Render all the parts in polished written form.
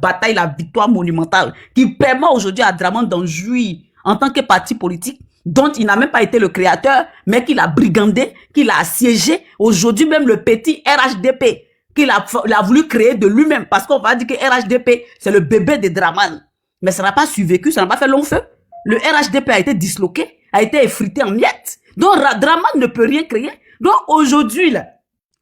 bataille, la victoire monumentale qui permet aujourd'hui à Dramane d'en jouir en tant que parti politique dont il n'a même pas été le créateur, mais qu'il a brigandé, qu'il a assiégé. Aujourd'hui même le petit RHDP qu'il a voulu créer de lui-même, parce qu'on va dire que RHDP, c'est le bébé de Dramane. Mais ça n'a pas survécu, ça n'a pas fait long feu. Le RHDP a été disloqué, a été effrité en miettes. Donc Dramane ne peut rien créer. Donc aujourd'hui, là,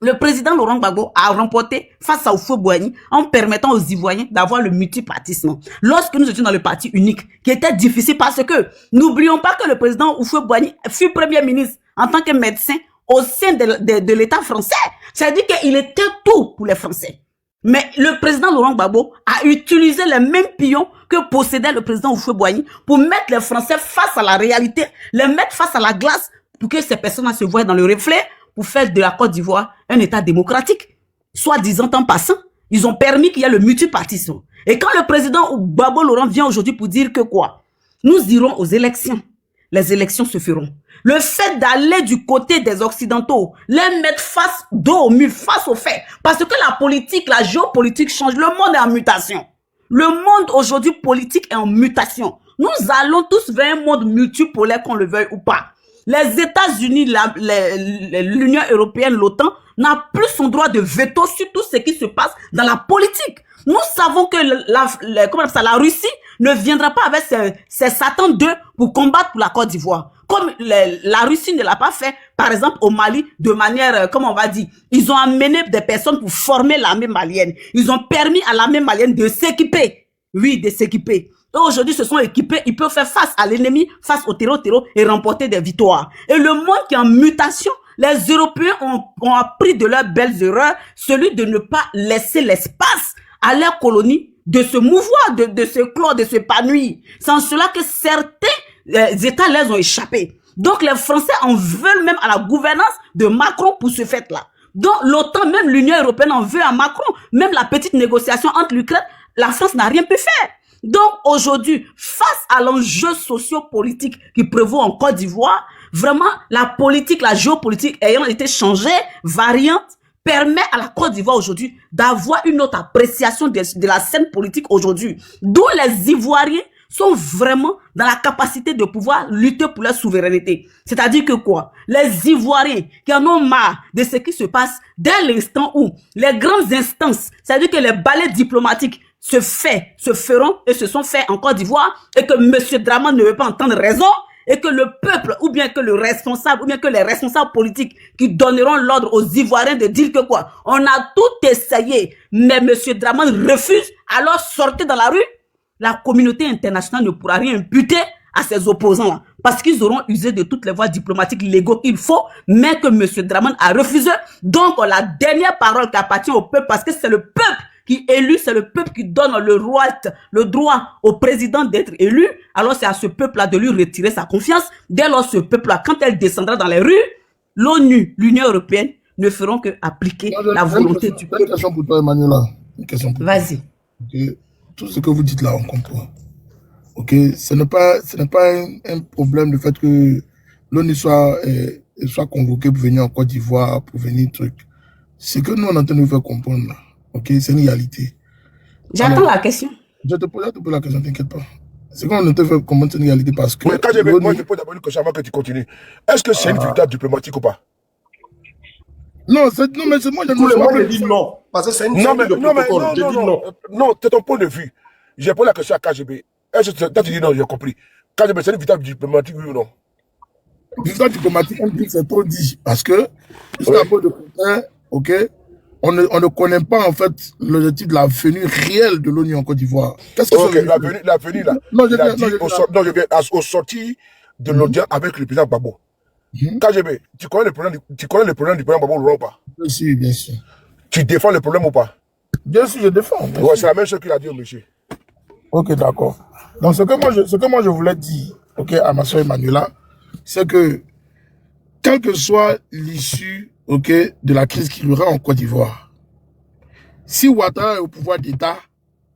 le président Laurent Gbagbo a remporté face à Houphouët-Boigny en permettant aux Ivoiriens d'avoir le multipartisme. Lorsque nous étions dans le parti unique, qui était difficile parce que n'oublions pas que le président Houphouët-Boigny fut premier ministre en tant que médecin au sein de l'État français. C'est-à-dire qu'il était tout pour les Français. Mais le président Laurent Gbagbo a utilisé les mêmes pions que possédait le président Houphouët-Boigny pour mettre les Français face à la réalité, les mettre face à la glace pour que ces personnes se voient dans le reflet, pour faire de la Côte d'Ivoire un État démocratique. Soit disant en passant, ils ont permis qu'il y ait le multipartisme. Et quand le président Gbagbo Laurent vient aujourd'hui pour dire que quoi? Nous irons aux élections. Les élections se feront. Le fait d'aller du côté des Occidentaux, les mettre face dos au mur, face aux faits. Parce que la politique, la géopolitique change. Le monde est en mutation. Le monde aujourd'hui politique est en mutation. Nous allons tous vers un monde multipolaire, qu'on le veuille ou pas. Les États-Unis, l'Union européenne, l'OTAN, n'a plus son droit de veto sur tout ce qui se passe dans la politique. Nous savons que la Russie ne viendra pas avec ses Satan 2 pour combattre pour la Côte d'Ivoire. Comme la Russie ne l'a pas fait, par exemple, au Mali, de manière, comment on va dire, ils ont amené des personnes pour former l'armée malienne. Ils ont permis à l'armée malienne de s'équiper. Oui, de s'équiper. Aujourd'hui, se sont équipés, ils peuvent faire face à l'ennemi, face au terreau et remporter des victoires. Et le monde qui est en mutation, les Européens ont appris de leurs belles erreurs, celui de ne pas laisser l'espace à leurs colonies de se mouvoir, de se clore, de s'épanouir. C'est en cela que certains États les ont échappé. Donc les Français en veulent même à la gouvernance de Macron pour ce fait-là. Donc l'OTAN, même l'Union européenne en veut à Macron. Même la petite négociation entre l'Ukraine, la France n'a rien pu faire. Donc aujourd'hui, face à l'enjeu socio-politique qui prévaut en Côte d'Ivoire, vraiment la politique, la géopolitique ayant été changée, variante, permet à la Côte d'Ivoire aujourd'hui d'avoir une autre appréciation de la scène politique aujourd'hui. D'où les Ivoiriens sont vraiment dans la capacité de pouvoir lutter pour leur souveraineté. C'est-à-dire que quoi? Les Ivoiriens qui en ont marre de ce qui se passe dès l'instant où les grandes instances, c'est-à-dire que les balais diplomatiques se feront et se sont faits en Côte d'Ivoire et que M. Dramane ne veut pas entendre raison et que le peuple ou bien que le responsable ou bien que les responsables politiques qui donneront l'ordre aux Ivoiriens de dire que quoi, on a tout essayé mais M. Dramane refuse, alors sortez dans la rue. La communauté internationale ne pourra rien imputer à ces opposants-là parce qu'ils auront usé de toutes les voies diplomatiques légaux qu'il faut, mais que M. Dramane a refusé. Donc la dernière parole qui appartient au peuple, parce que c'est le peuple qui est élu, c'est le peuple qui donne le droit au président d'être élu, alors c'est à ce peuple-là de lui retirer sa confiance. Dès lors, ce peuple-là, quand elle descendra dans les rues, l'ONU, l'Union européenne, ne feront que appliquer la volonté du peuple. Une question pour toi, Emmanuela. Vas-y. Okay. Tout ce que vous dites là, on comprend. Ok, ce n'est pas un problème le fait que l'ONU soit convoqué pour venir en Côte d'Ivoire, pour venir truc. Ce que nous on est en train de vous faire comprendre là. Ok, c'est une réalité. J'attends la question. Je te pose la question, t'inquiète pas. C'est qu'on te fait comprendre c'est une réalité parce que. Oui, moi, je pose d'abord une question avant que tu continues. Est-ce que c'est une victoire diplomatique ou pas? Non, mais c'est moi, tout le monde dit non. Parce que c'est une victoire de protocole. Je dis non. Non, c'est ton point de vue. J'ai posé la question à KGB. Est-ce que tu dis non, j'ai compris. KGB, c'est une victoire diplomatique, oui ou non? Victoire diplomatique, on dit que c'est trop dit. Parce que, jusqu'à peu de côté, ok, on ne connaît pas en fait l'objectif de la venue réelle de l'ONU en Côte d'Ivoire. Qu'est-ce que c'est la venue là? Non, je viens au sorti de l'audience avec le président Gbagbo. KGB, tu connais le problème du président Gbagbo ou pas? Bien sûr, bien sûr. Tu défends le problème ou pas? Bien sûr, je défends. Ouais, c'est la même chose qu'il a dit au monsieur. Ok, d'accord. Donc, ce que moi je voulais dire, ok, à ma soeur Emmanuela, c'est que, quelle que soit l'issue, ok, de la crise qu'il y aura en Côte d'Ivoire, si Ouattara est au pouvoir d'État,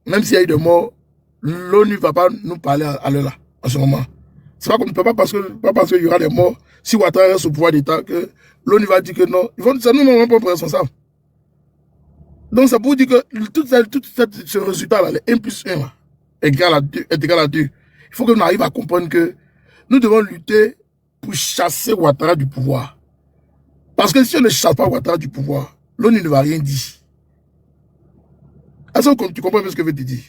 même s'il y a eu des morts, l'ONU ne va pas nous parler à l'heure là, en ce moment. C'est pas parce qu'il y aura des morts, si Ouattara reste au pouvoir d'État, que l'ONU va dire que non. C'est nous, non, pas responsables. Donc, ça pour dire que ce résultat-là, le 1 plus 1, là, est égal à 2. Il faut que nous arrivions à comprendre que nous devons lutter pour chasser Ouattara du pouvoir. Parce que si on ne chasse pas Ouattara du pouvoir, l'ONU ne va rien dire. Est-ce que tu comprends ce que je veux te dire?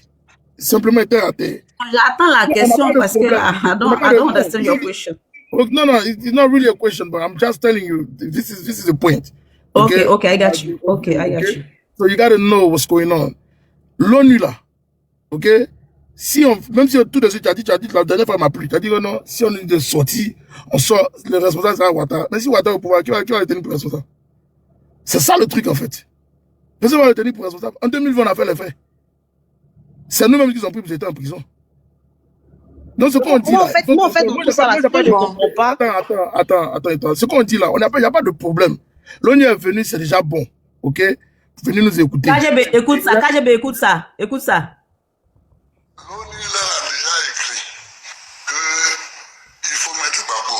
Simplement terre à terre. J'attends la question parce que là, I don't understand your question. No, it's not really a question, but I'm just telling you, this is the point. Okay, I got you. Okay, I got you. So you got to know what's going on. L'ONU là, ok? Si on, même si tout de suite, tu as dit la dernière fois m'a plu, tu as dit que non, si on est de sortie, on sort, le responsable sera Ouattara. Mais si Ouattara est au pouvoir, qui va le tenir pour responsable? C'est ça le truc en fait. Personne va le tenir pour responsable. En 2020, on a fait les faits. C'est nous-mêmes qui ont pris pour être en prison. Donc, ce qu'on dit là. Moi, en fait, dans tout ça, là, je ne comprends pas. Attends. Ce qu'on dit là, il n'y a pas de problème. L'ONU est venu, c'est déjà bon. Ok? Venez nous écouter. KGB, écoute ça. KGB, écoute ça. Écoute ça. L'ONU là a déjà écrit qu'il faut mettre Gbagbo.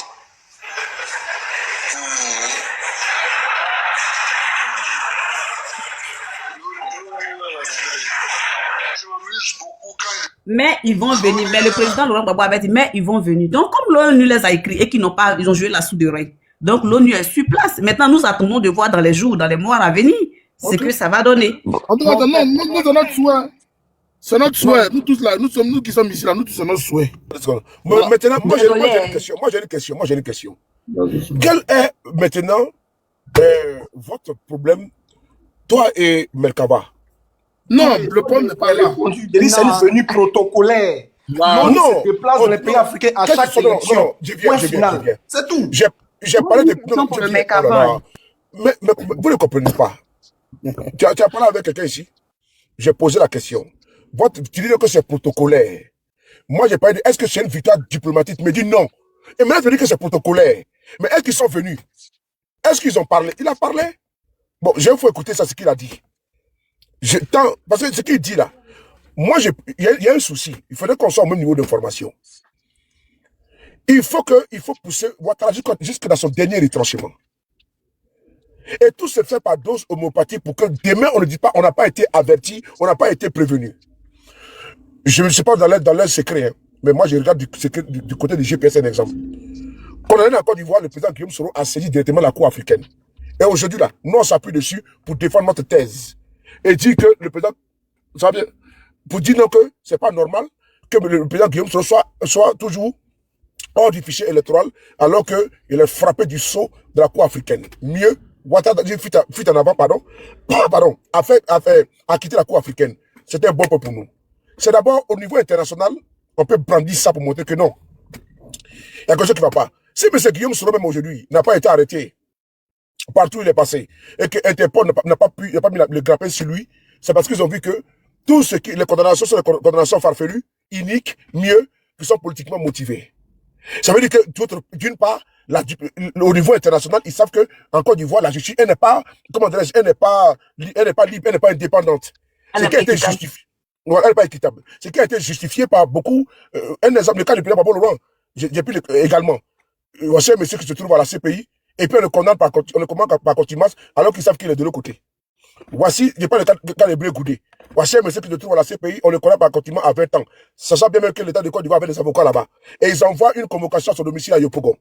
Mais ils vont venir. Mais le président Laurent Gbagbo avait dit, mais ils vont venir. Donc, comme l'ONU les a écrits et qu'ils n'ont pas, ils ont joué la soude d'oreille. Donc, l'ONU est sur place. Maintenant, nous attendons de voir dans les jours, dans les mois à venir, ce que ça va donner. En tout cas, non, nous, c'est notre souhait. C'est notre souhait. Nous tous là, nous qui sommes ici là, nous tous, c'est notre souhait. Maintenant, moi j'ai une question. Quel est maintenant votre problème, toi et Merkava? Non, le problème n'est pas là. C'est une venue protocolaire. Non, se déplace dans les pays africains à chaque élection. Non, je viens. C'est tout. J'ai parlé de Merkava. Mais vous ne comprenez pas. Tu as parlé avec quelqu'un ici. J'ai posé la question. Tu dis que c'est protocolaire. Moi, j'ai parlé de est-ce que c'est une victoire diplomatique? Il me dit non. Et maintenant, tu dis que c'est protocolaire. Mais est-ce qu'ils sont venus? Est-ce qu'ils ont parlé? Il a parlé? Bon, je vais vous écouter ça, ce qu'il a dit. Parce que ce qu'il dit là, moi, il y a un souci. Il faudrait qu'on soit au même niveau d'information. Il faut pousser Ouattara jusque dans son dernier retranchement. Et tout se fait par dose homéopathique pour que demain, on ne dit pas, on n'a pas été averti, on n'a pas été prévenu. Je ne sais pas dans leur secret, hein, mais moi, je regarde du côté du GPS un exemple. Quand on est en Côte d'Ivoire, le président Guillaume Soro a saisi directement la Cour africaine. Et aujourd'hui, là, nous, on s'appuie dessus pour défendre notre thèse. Et dit que le président, ça veut dire, pour dire non que c'est pas normal que le président Guillaume Soro soit toujours hors du fichier électoral, alors qu'il est frappé du sceau de la Cour africaine. Mieux, Ouattara fuite en avant, a quitté la Cour africaine. C'était un bon point pour nous. C'est d'abord au niveau international, on peut brandir ça pour montrer que non. Il y a quelque chose qui ne va pas. Si M. Guillaume Soro même aujourd'hui n'a pas été arrêté partout où il est passé et que Interpol n'a pas mis le grappin sur lui, c'est parce qu'ils ont vu que tout ce qui, les condamnations sont des condamnations farfelues, iniques, mieux, qui sont politiquement motivées. Ça veut dire que, d'une part, au niveau international, ils savent que, en Côte d'Ivoire, la justice, elle n'est pas, comment dirais-je, elle n'est pas libre, elle n'est pas indépendante. Ce qui a été justifié. Elle n'est pas équitable. Ce qui a été justifié par beaucoup, un exemple, le cas du président Gbagbo Laurent, j'ai pu également. Voici un monsieur qui se trouve à la CPI, et puis on le condamne par contumace, alors qu'ils savent qu'il est de l'autre côté. Voici, je parle du cas de Blé Goudé. Voici un monsieur qui se trouve à la CPI, on le condamne par contumace à 20 ans. Sachant bien même que l'État de Côte d'Ivoire avait des avocats là-bas. Et ils envoient une convocation à son domicile à Yopougon.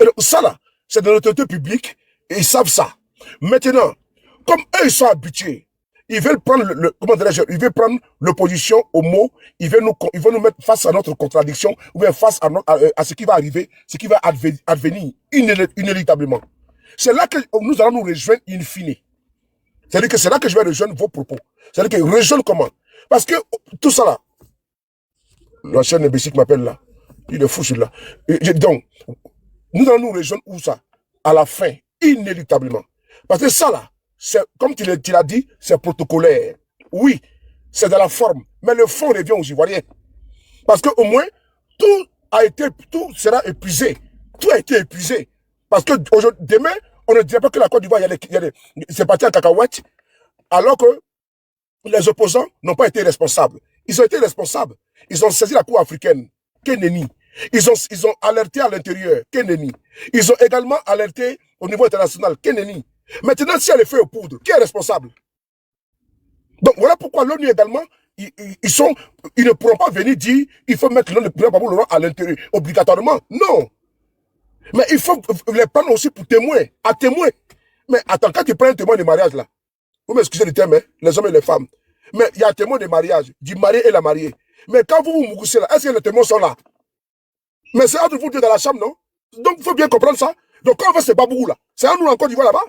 Et donc, ça là, c'est de l'autorité publique, et ils savent ça. Maintenant, comme eux, ils sont habitués, ils veulent prendre ils veulent prendre l'opposition au mot, ils veulent nous mettre face à notre contradiction, ou bien face à ce qui va arriver, ce qui va advenir inéluctablement. C'est là que nous allons nous rejoindre in fine. C'est-à-dire que c'est là que je vais rejoindre vos propos. C'est-à-dire que rejoindre comment? Parce que tout ça là, l'ancien imbécile qui m'appelle là, il est fou celui-là. Donc, nous allons nous rejoindre où ça? À la fin, inéluctablement. Parce que ça là, comme tu l'as dit, c'est protocolaire. Oui, c'est de la forme, mais le fond revient aux Ivoiriens. Parce qu'au moins, tout sera épuisé. Tout a été épuisé. Parce que demain, on ne dirait pas que la Côte d'Ivoire, c'est parti en cacahuète, alors que les opposants n'ont pas été responsables. Ils ont été responsables. Ils ont saisi la Cour africaine. Quel nenni. Ils ont alerté à l'intérieur. Quel nenni. Ils ont également alerté au niveau international. Quel nenni. Maintenant, si elle est faite aux poudres, qui est responsable? Donc voilà pourquoi l'ONU également, ils ne pourront pas venir dire il faut mettre le président Gbagbo à l'intérieur obligatoirement. Non. Mais il faut les prendre aussi pour témoins, à témoins. Mais attends, quand tu prends un témoin de mariage là, vous m'excusez du terme, hein, les hommes et les femmes, mais il y a un témoin de mariage, du marié et la mariée. Mais quand vous vous moussez là, est-ce que les témoins sont là? Mais c'est entre vous deux dans la chambre, non? Donc il faut bien comprendre ça. Donc quand on fait ce babou là, c'est à nous en Côte d'Ivoire là-bas.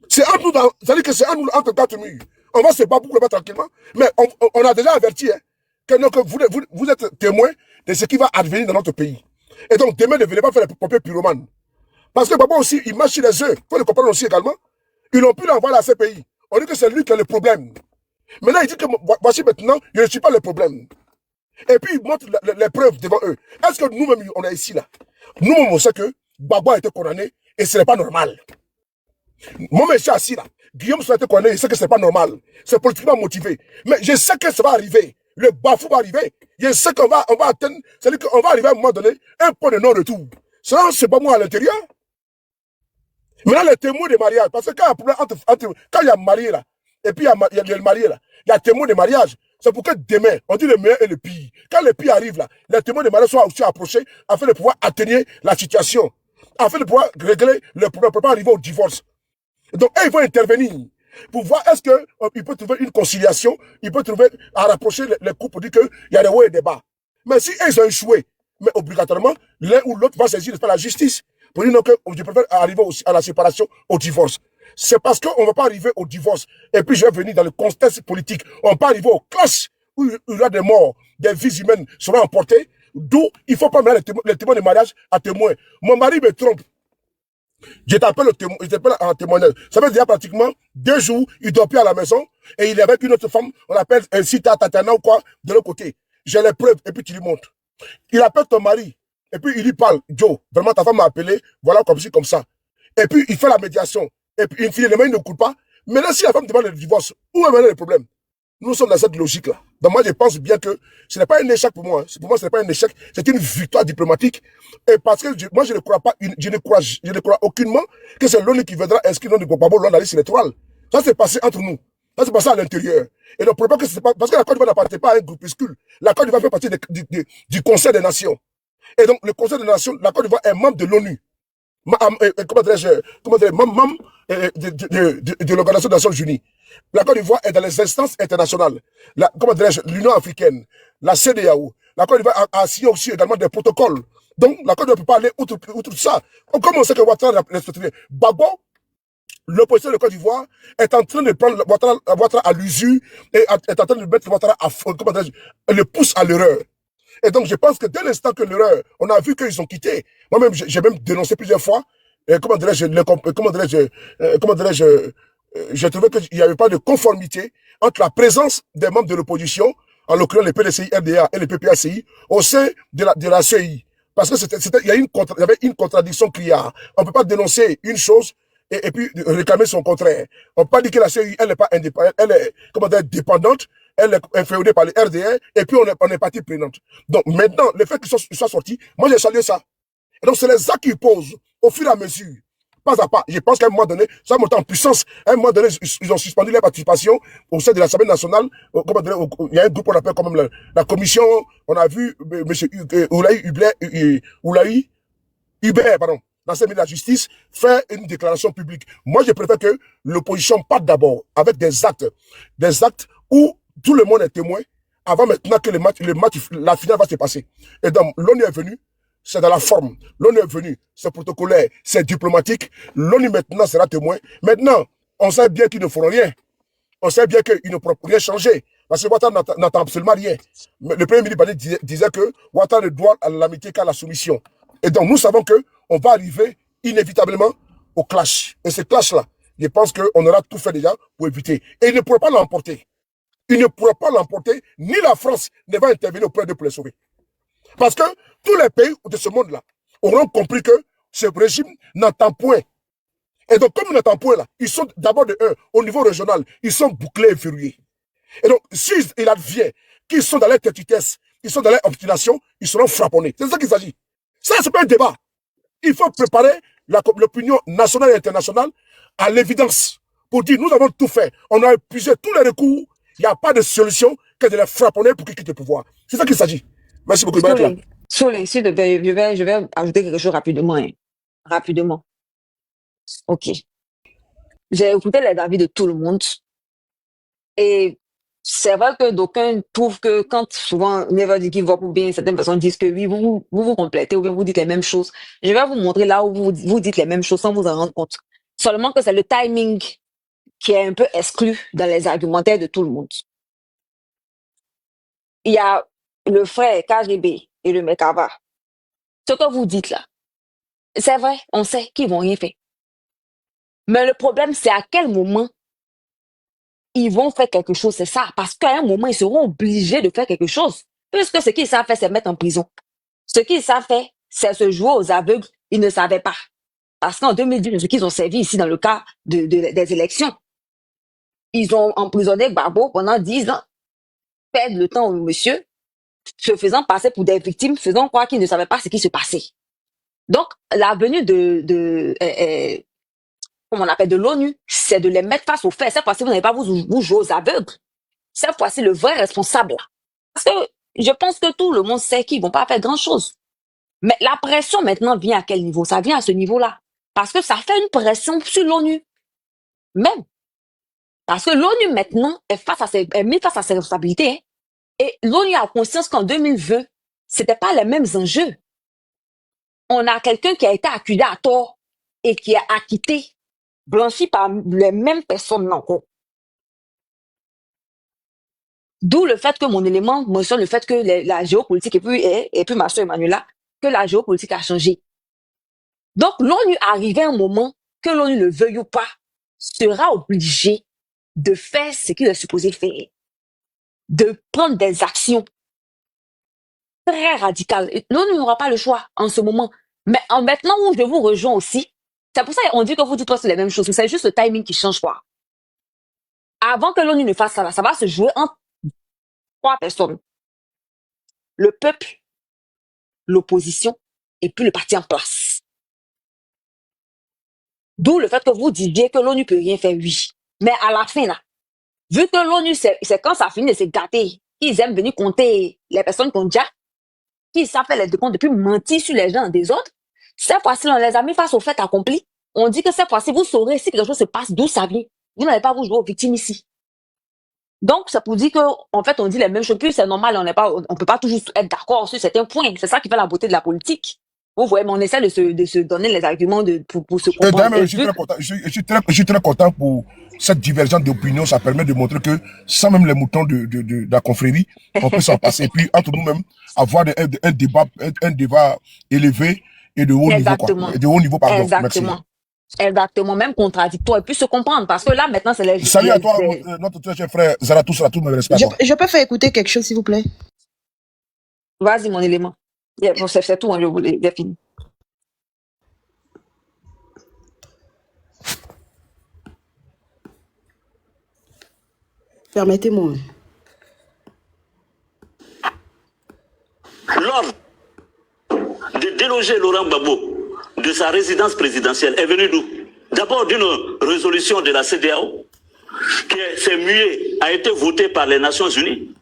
C'est entre nous, c'est-à-dire que c'est à nous entre quatre murs. On va se battre là-bas tranquillement. Mais on a déjà averti hein, que, non, que vous êtes témoin de ce qui va advenir dans notre pays. Et donc demain, ne venez pas faire les pompiers pyromanes. Parce que Gbagbo aussi, il marche sur les œufs. Il faut le comprendre aussi également. Ils n'ont pu l'envoyer à ces pays. On dit que c'est lui qui a le problème. Maintenant, il dit que voici maintenant, je ne suis pas le problème. Et puis, il montre les preuves devant eux. Est-ce que nous-mêmes, on est ici là? Nous-mêmes, on sait que Gbagbo a été condamné et ce n'est pas normal. Moi, je suis assis là. Guillaume soit été condamné, il sait que ce n'est pas normal. C'est politiquement motivé. Mais je sais que ça va arriver. Le bafou va arriver. Je sais qu'on va atteindre, c'est-à-dire qu'on va arriver à un moment donné, un point de non-retour. Ça, c'est pas moi à l'intérieur. Maintenant, les témoins de mariage, parce que quand il y a un problème quand il y a marié là, et puis il y a le marié là, il y a témoin de mariage. C'est pour que demain, on dit le meilleur et le pire. Quand le pire arrive là, les témoins de mariage soient aussi approchés afin de pouvoir atténuer la situation, afin de pouvoir régler le problème, pour pas arriver au divorce. Donc, eux, ils vont intervenir pour voir est-ce qu'il peut trouver une conciliation, il peut trouver à rapprocher les couples pour dire qu'il y a des hauts et des bas. Mais si ils ont échoué, mais obligatoirement, l'un ou l'autre va saisir la justice pour dire non, que je préfère arriver à la séparation, au divorce. C'est parce qu'on ne va pas arriver au divorce. Et puis, je vais venir dans le contexte politique. On ne va pas arriver au clash où il y aura des morts, des vies humaines seront emportées. D'où il faut pas mettre les témoins de mariage à témoin. Mon mari me trompe. Je t'appelle en témoignage. Ça fait déjà pratiquement 2 jours, il ne dort plus à la maison et il est avec une autre femme, on l'appelle Sita Tatana ou quoi, de l'autre côté. J'ai les preuves et puis tu lui montres. Il appelle ton mari et puis il lui parle. Joe, vraiment ta femme m'a appelé, voilà comme ci, comme ça. Et puis il fait la médiation. Et puis finalement il ne coule pas. Maintenant si la femme demande le divorce, où est maintenant le problème? Nous sommes dans cette logique-là. Donc moi, je pense bien que ce n'est pas un échec pour moi. Pour moi, ce n'est pas un échec. C'est une victoire diplomatique. Et parce que moi, je ne crois pas, je ne crois aucunement que c'est l'ONU qui viendra inscrire le nom de Gbagbo dans la liste électorale. Ça s'est passé entre nous. Ça s'est passé à l'intérieur. Et donc, probablement que c'est pas, parce que la Côte d'Ivoire n'appartient pas à un groupuscule. La Côte d'Ivoire fait partie du Conseil des Nations. Et donc, le Conseil des Nations, la Côte d'Ivoire est membre de l'ONU. Comment dirais-je, membre de l'Organisation des Nations Unies. La Côte d'Ivoire est dans les instances internationales. Comment dirais-je, l'Union africaine, la CEDEAO. La Côte d'Ivoire a signé aussi également des protocoles. Donc, la Côte d'Ivoire ne peut pas aller outre ça. Comme on sait que Ouattara respecte Gbagbo, l'opposition de Côte d'Ivoire est en train de prendre Ouattara à l'usure et est en train de mettre Ouattara à fond, comment dirais-je, le pousse à l'erreur. Et donc, je pense que dès l'instant que l'erreur, on a vu qu'ils ont quitté. Moi-même, j'ai même dénoncé plusieurs fois, comment dirais-je, j'ai trouvé qu'il n'y avait pas de conformité entre la présence des membres de l'opposition, en l'occurrence les PDCI, RDA et les PPACI, au sein de la CEI. Parce que il y avait une contradiction criarde. On ne peut pas dénoncer une chose et puis réclamer son contraire. On ne peut pas dire que la CEI, elle n'est pas indépendante, elle est, comment dire, dépendante, elle est inféodée par les RDA, et puis on est partie prenante. Donc maintenant, le fait qu'ils soient sortis, moi j'ai salué ça. Et donc c'est les actes qu'ils posent au fur et à mesure. Pas à pas. Je pense qu'à un moment donné, ça monte en puissance. À un moment donné, ils ont suspendu leur participation au sein de l'Assemblée nationale. Il y a un groupe qu'on appelle quand même la commission. On a vu M. Hubert, l'ancien ministre de la Justice, faire une déclaration publique. Moi, je préfère que l'opposition parte d'abord avec des actes où tout le monde est témoin avant maintenant que la finale va se passer. Et donc, l'ONU est venu. C'est dans la forme. L'ONU est venu, c'est protocolaire, c'est diplomatique. L'ONU maintenant sera témoin. Maintenant, on sait bien qu'ils ne feront rien. On sait bien qu'ils ne pourront rien changer. Parce que Ouattara n'entend absolument rien. Mais le premier ministre disait que Ouattara ne doit à l'amitié qu'à la soumission. Et donc nous savons qu'on va arriver inévitablement au clash. Et ce clash-là, je pense qu'on aura tout fait déjà pour éviter. Et il ne pourra pas l'emporter. Il ne pourra pas l'emporter, ni la France ne va intervenir auprès d'eux pour les sauver. Parce que tous les pays de ce monde-là auront compris que ce régime n'entend point. Et donc, comme ils n'entendent point là, ils sont d'abord au niveau régional, ils sont bouclés et furieux. Et donc, s'il advient qu'ils sont dans leur têtitesse, ils sont dans leur obstination, ils seront frapponnés. C'est ça qu'il s'agit. Ça, c'est pas un débat. Il faut préparer l'opinion nationale et internationale à l'évidence pour dire nous avons tout fait. On a épuisé tous les recours. Il n'y a pas de solution que de les frapponner pour qu'ils quittent le pouvoir. C'est ça qu'il s'agit. Merci beaucoup. Soleil, s'il te plaît, je vais ajouter quelque chose rapidement. Hein. Rapidement. OK. J'ai écouté les avis de tout le monde. Et c'est vrai que d'aucuns trouvent que quand souvent Never dit qu'il va pour bien, certaines personnes disent que oui, vous complétez ou bien vous dites les mêmes choses. Je vais vous montrer là où vous dites les mêmes choses sans vous en rendre compte. Seulement que c'est le timing qui est un peu exclu dans les argumentaires de tout le monde. Il y a le frère KGB et le Mekava. Ce que vous dites là, c'est vrai, on sait qu'ils vont rien faire. Mais le problème, c'est à quel moment ils vont faire quelque chose, c'est ça. Parce qu'à un moment, ils seront obligés de faire quelque chose. Puisque ce qu'ils savent faire, c'est mettre en prison. Ce qu'ils savent faire, c'est se jouer aux aveugles. Ils ne savaient pas. Parce qu'en 2010, ce qu'ils ont servi ici dans le cas des élections, ils ont emprisonné Gbagbo pendant 10 ans, perdre le temps au monsieur, se faisant passer pour des victimes, faisant croire qu'ils ne savaient pas ce qui se passait. Donc, la venue comment on appelle, de l'ONU, c'est de les mettre face aux faits. Cette fois-ci, vous n'allez pas vous jouer aux aveugles. Cette fois-ci, le vrai responsable. Parce que je pense que tout le monde sait qu'ils vont pas faire grand-chose. Mais la pression maintenant vient à quel niveau? Ça vient à ce niveau-là. Parce que ça fait une pression sur l'ONU. Même. Parce que l'ONU maintenant est mise face à ses responsabilités. Hein. Et l'ONU a conscience qu'en 2020, c'était pas les mêmes enjeux. On a quelqu'un qui a été accusé à tort et qui est acquitté, blanchi par les mêmes personnes encore. D'où le fait que mon élément mentionne le fait que la géopolitique, et puis ma soeur Emmanuela, que la géopolitique a changé. Donc, l'ONU arrivé à un moment, que l'ONU le veuille ou pas, sera obligé de faire ce qu'il est supposé faire. De prendre des actions très radicales. L'ONU n'aura pas le choix en ce moment. Mais maintenant où je vous rejoins aussi, c'est pour ça qu'on dit que vous dites presque les mêmes choses. C'est juste le timing qui change quoi. Avant que l'ONU ne fasse ça va se jouer entre 3 personnes. Le peuple, l'opposition et puis le parti en place. D'où le fait que vous disiez que l'ONU peut rien faire, oui. Mais à la fin, là, vu que l'ONU, c'est quand ça finit de se gâter, ils aiment venir compter les personnes qu'on déjà, qui savent faire les décomptes depuis mentir sur les gens des autres, cette fois-ci, on les a mis face au fait accompli. On dit que cette fois-ci, vous saurez si quelque chose se passe, d'où ça vient. Vous n'allez pas vous jouer aux victimes ici. Donc, ça pour dire que, en fait, on dit les mêmes choses. Puis c'est normal, on peut pas toujours être d'accord sur certains points. C'est ça qui fait la beauté de la politique. Vous voyez, mais on essaie de se donner les arguments pour se comprendre. Je suis très content pour cette divergence d'opinion. Ça permet de montrer que, sans même les moutons de la confrérie, on peut s'en passer. Et puis, entre nous-mêmes, avoir un débat élevé et de haut niveau, quoi. De haut niveau, pardon. Exactement. Merci. Exactement, même contradictoire, et puis se comprendre, parce que là, maintenant, c'est les... Salut à toi, notre très cher frère Zaratou, me respecte. Je peux faire écouter quelque chose, s'il vous plaît? Vas-y, mon élément. Bon, c'est tout, hein, je voulais fini. Permettez-moi. L'ordre de déloger Laurent Gbagbo de sa résidence présidentielle est venu d'où? D'abord d'une résolution de la CEDEAO qui s'est muée, a été votée par les Nations Unies.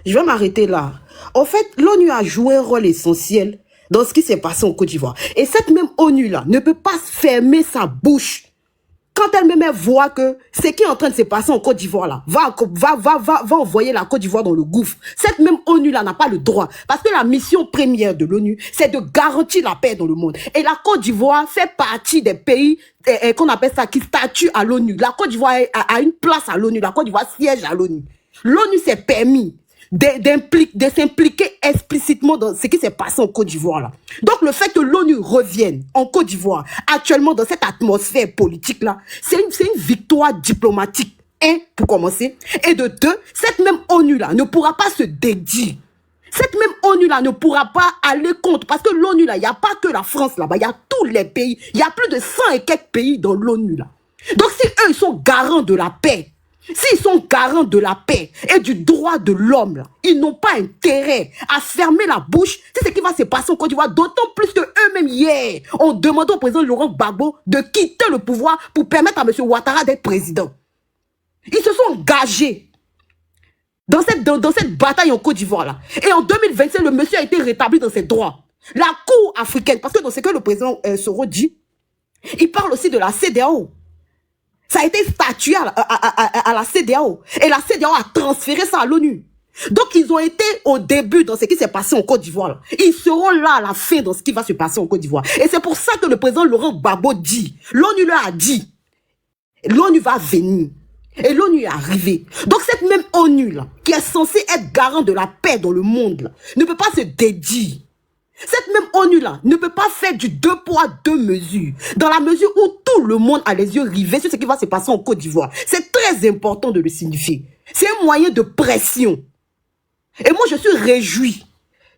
Je vais m'arrêter là. En fait, l'ONU a joué un rôle essentiel dans ce qui s'est passé en Côte d'Ivoire. Et cette même ONU-là ne peut pas fermer sa bouche quand elle-même voit que ce qui est en train de se passer en Côte d'Ivoire là va envoyer la Côte d'Ivoire dans le gouffre. Cette même ONU là n'a pas le droit, parce que la mission première de l'ONU, c'est de garantir la paix dans le monde. Et la Côte d'Ivoire fait partie des pays qu'on appelle ça, qui statuent à l'ONU. La Côte d'Ivoire a une place à l'ONU. La Côte d'Ivoire siège à l'ONU. L'ONU s'est permis de s'impliquer explicitement dans ce qui s'est passé en Côte d'Ivoire là. Donc le fait que l'ONU revienne en Côte d'Ivoire actuellement dans cette atmosphère politique là, c'est une victoire diplomatique, pour commencer, et de deux, cette même ONU là ne pourra pas se dédier. Cette même ONU là ne pourra pas aller contre, parce que l'ONU là, il n'y a pas que la France là-bas, il y a tous les pays, il y a plus de 100 et quelques pays dans l'ONU là. Donc si eux ils sont garants de la paix, S'ils sont garants de la paix et du droit de l'homme, là, ils n'ont pas intérêt à fermer la bouche. C'est ce qui va se passer en Côte d'Ivoire, d'autant plus que eux-mêmes hier ont demandé au président Laurent Gbagbo de quitter le pouvoir pour permettre à M. Ouattara d'être président. Ils se sont engagés dans cette bataille en Côte d'Ivoire là. Et en 2025, le monsieur a été rétabli dans ses droits. La Cour africaine, parce que dans ce que le président Soro dit, il parle aussi de la CEDEAO. Ça a été statué à la CEDEAO. Et la CEDEAO a transféré ça à l'ONU. Donc, ils ont été au début dans ce qui s'est passé en Côte d'Ivoire. Ils seront là à la fin dans ce qui va se passer en Côte d'Ivoire. Et c'est pour ça que le président Laurent Gbagbo dit, l'ONU leur a dit, l'ONU va venir. Et l'ONU est arrivée. Donc, cette même ONU là, qui est censée être garant de la paix dans le monde, là, ne peut pas se dédier. Cette même ONU-là ne peut pas faire du 2 poids, 2 mesures. Dans la mesure où tout le monde a les yeux rivés sur ce qui va se passer en Côte d'Ivoire. C'est très important de le signifier. C'est un moyen de pression. Et moi, je suis réjoui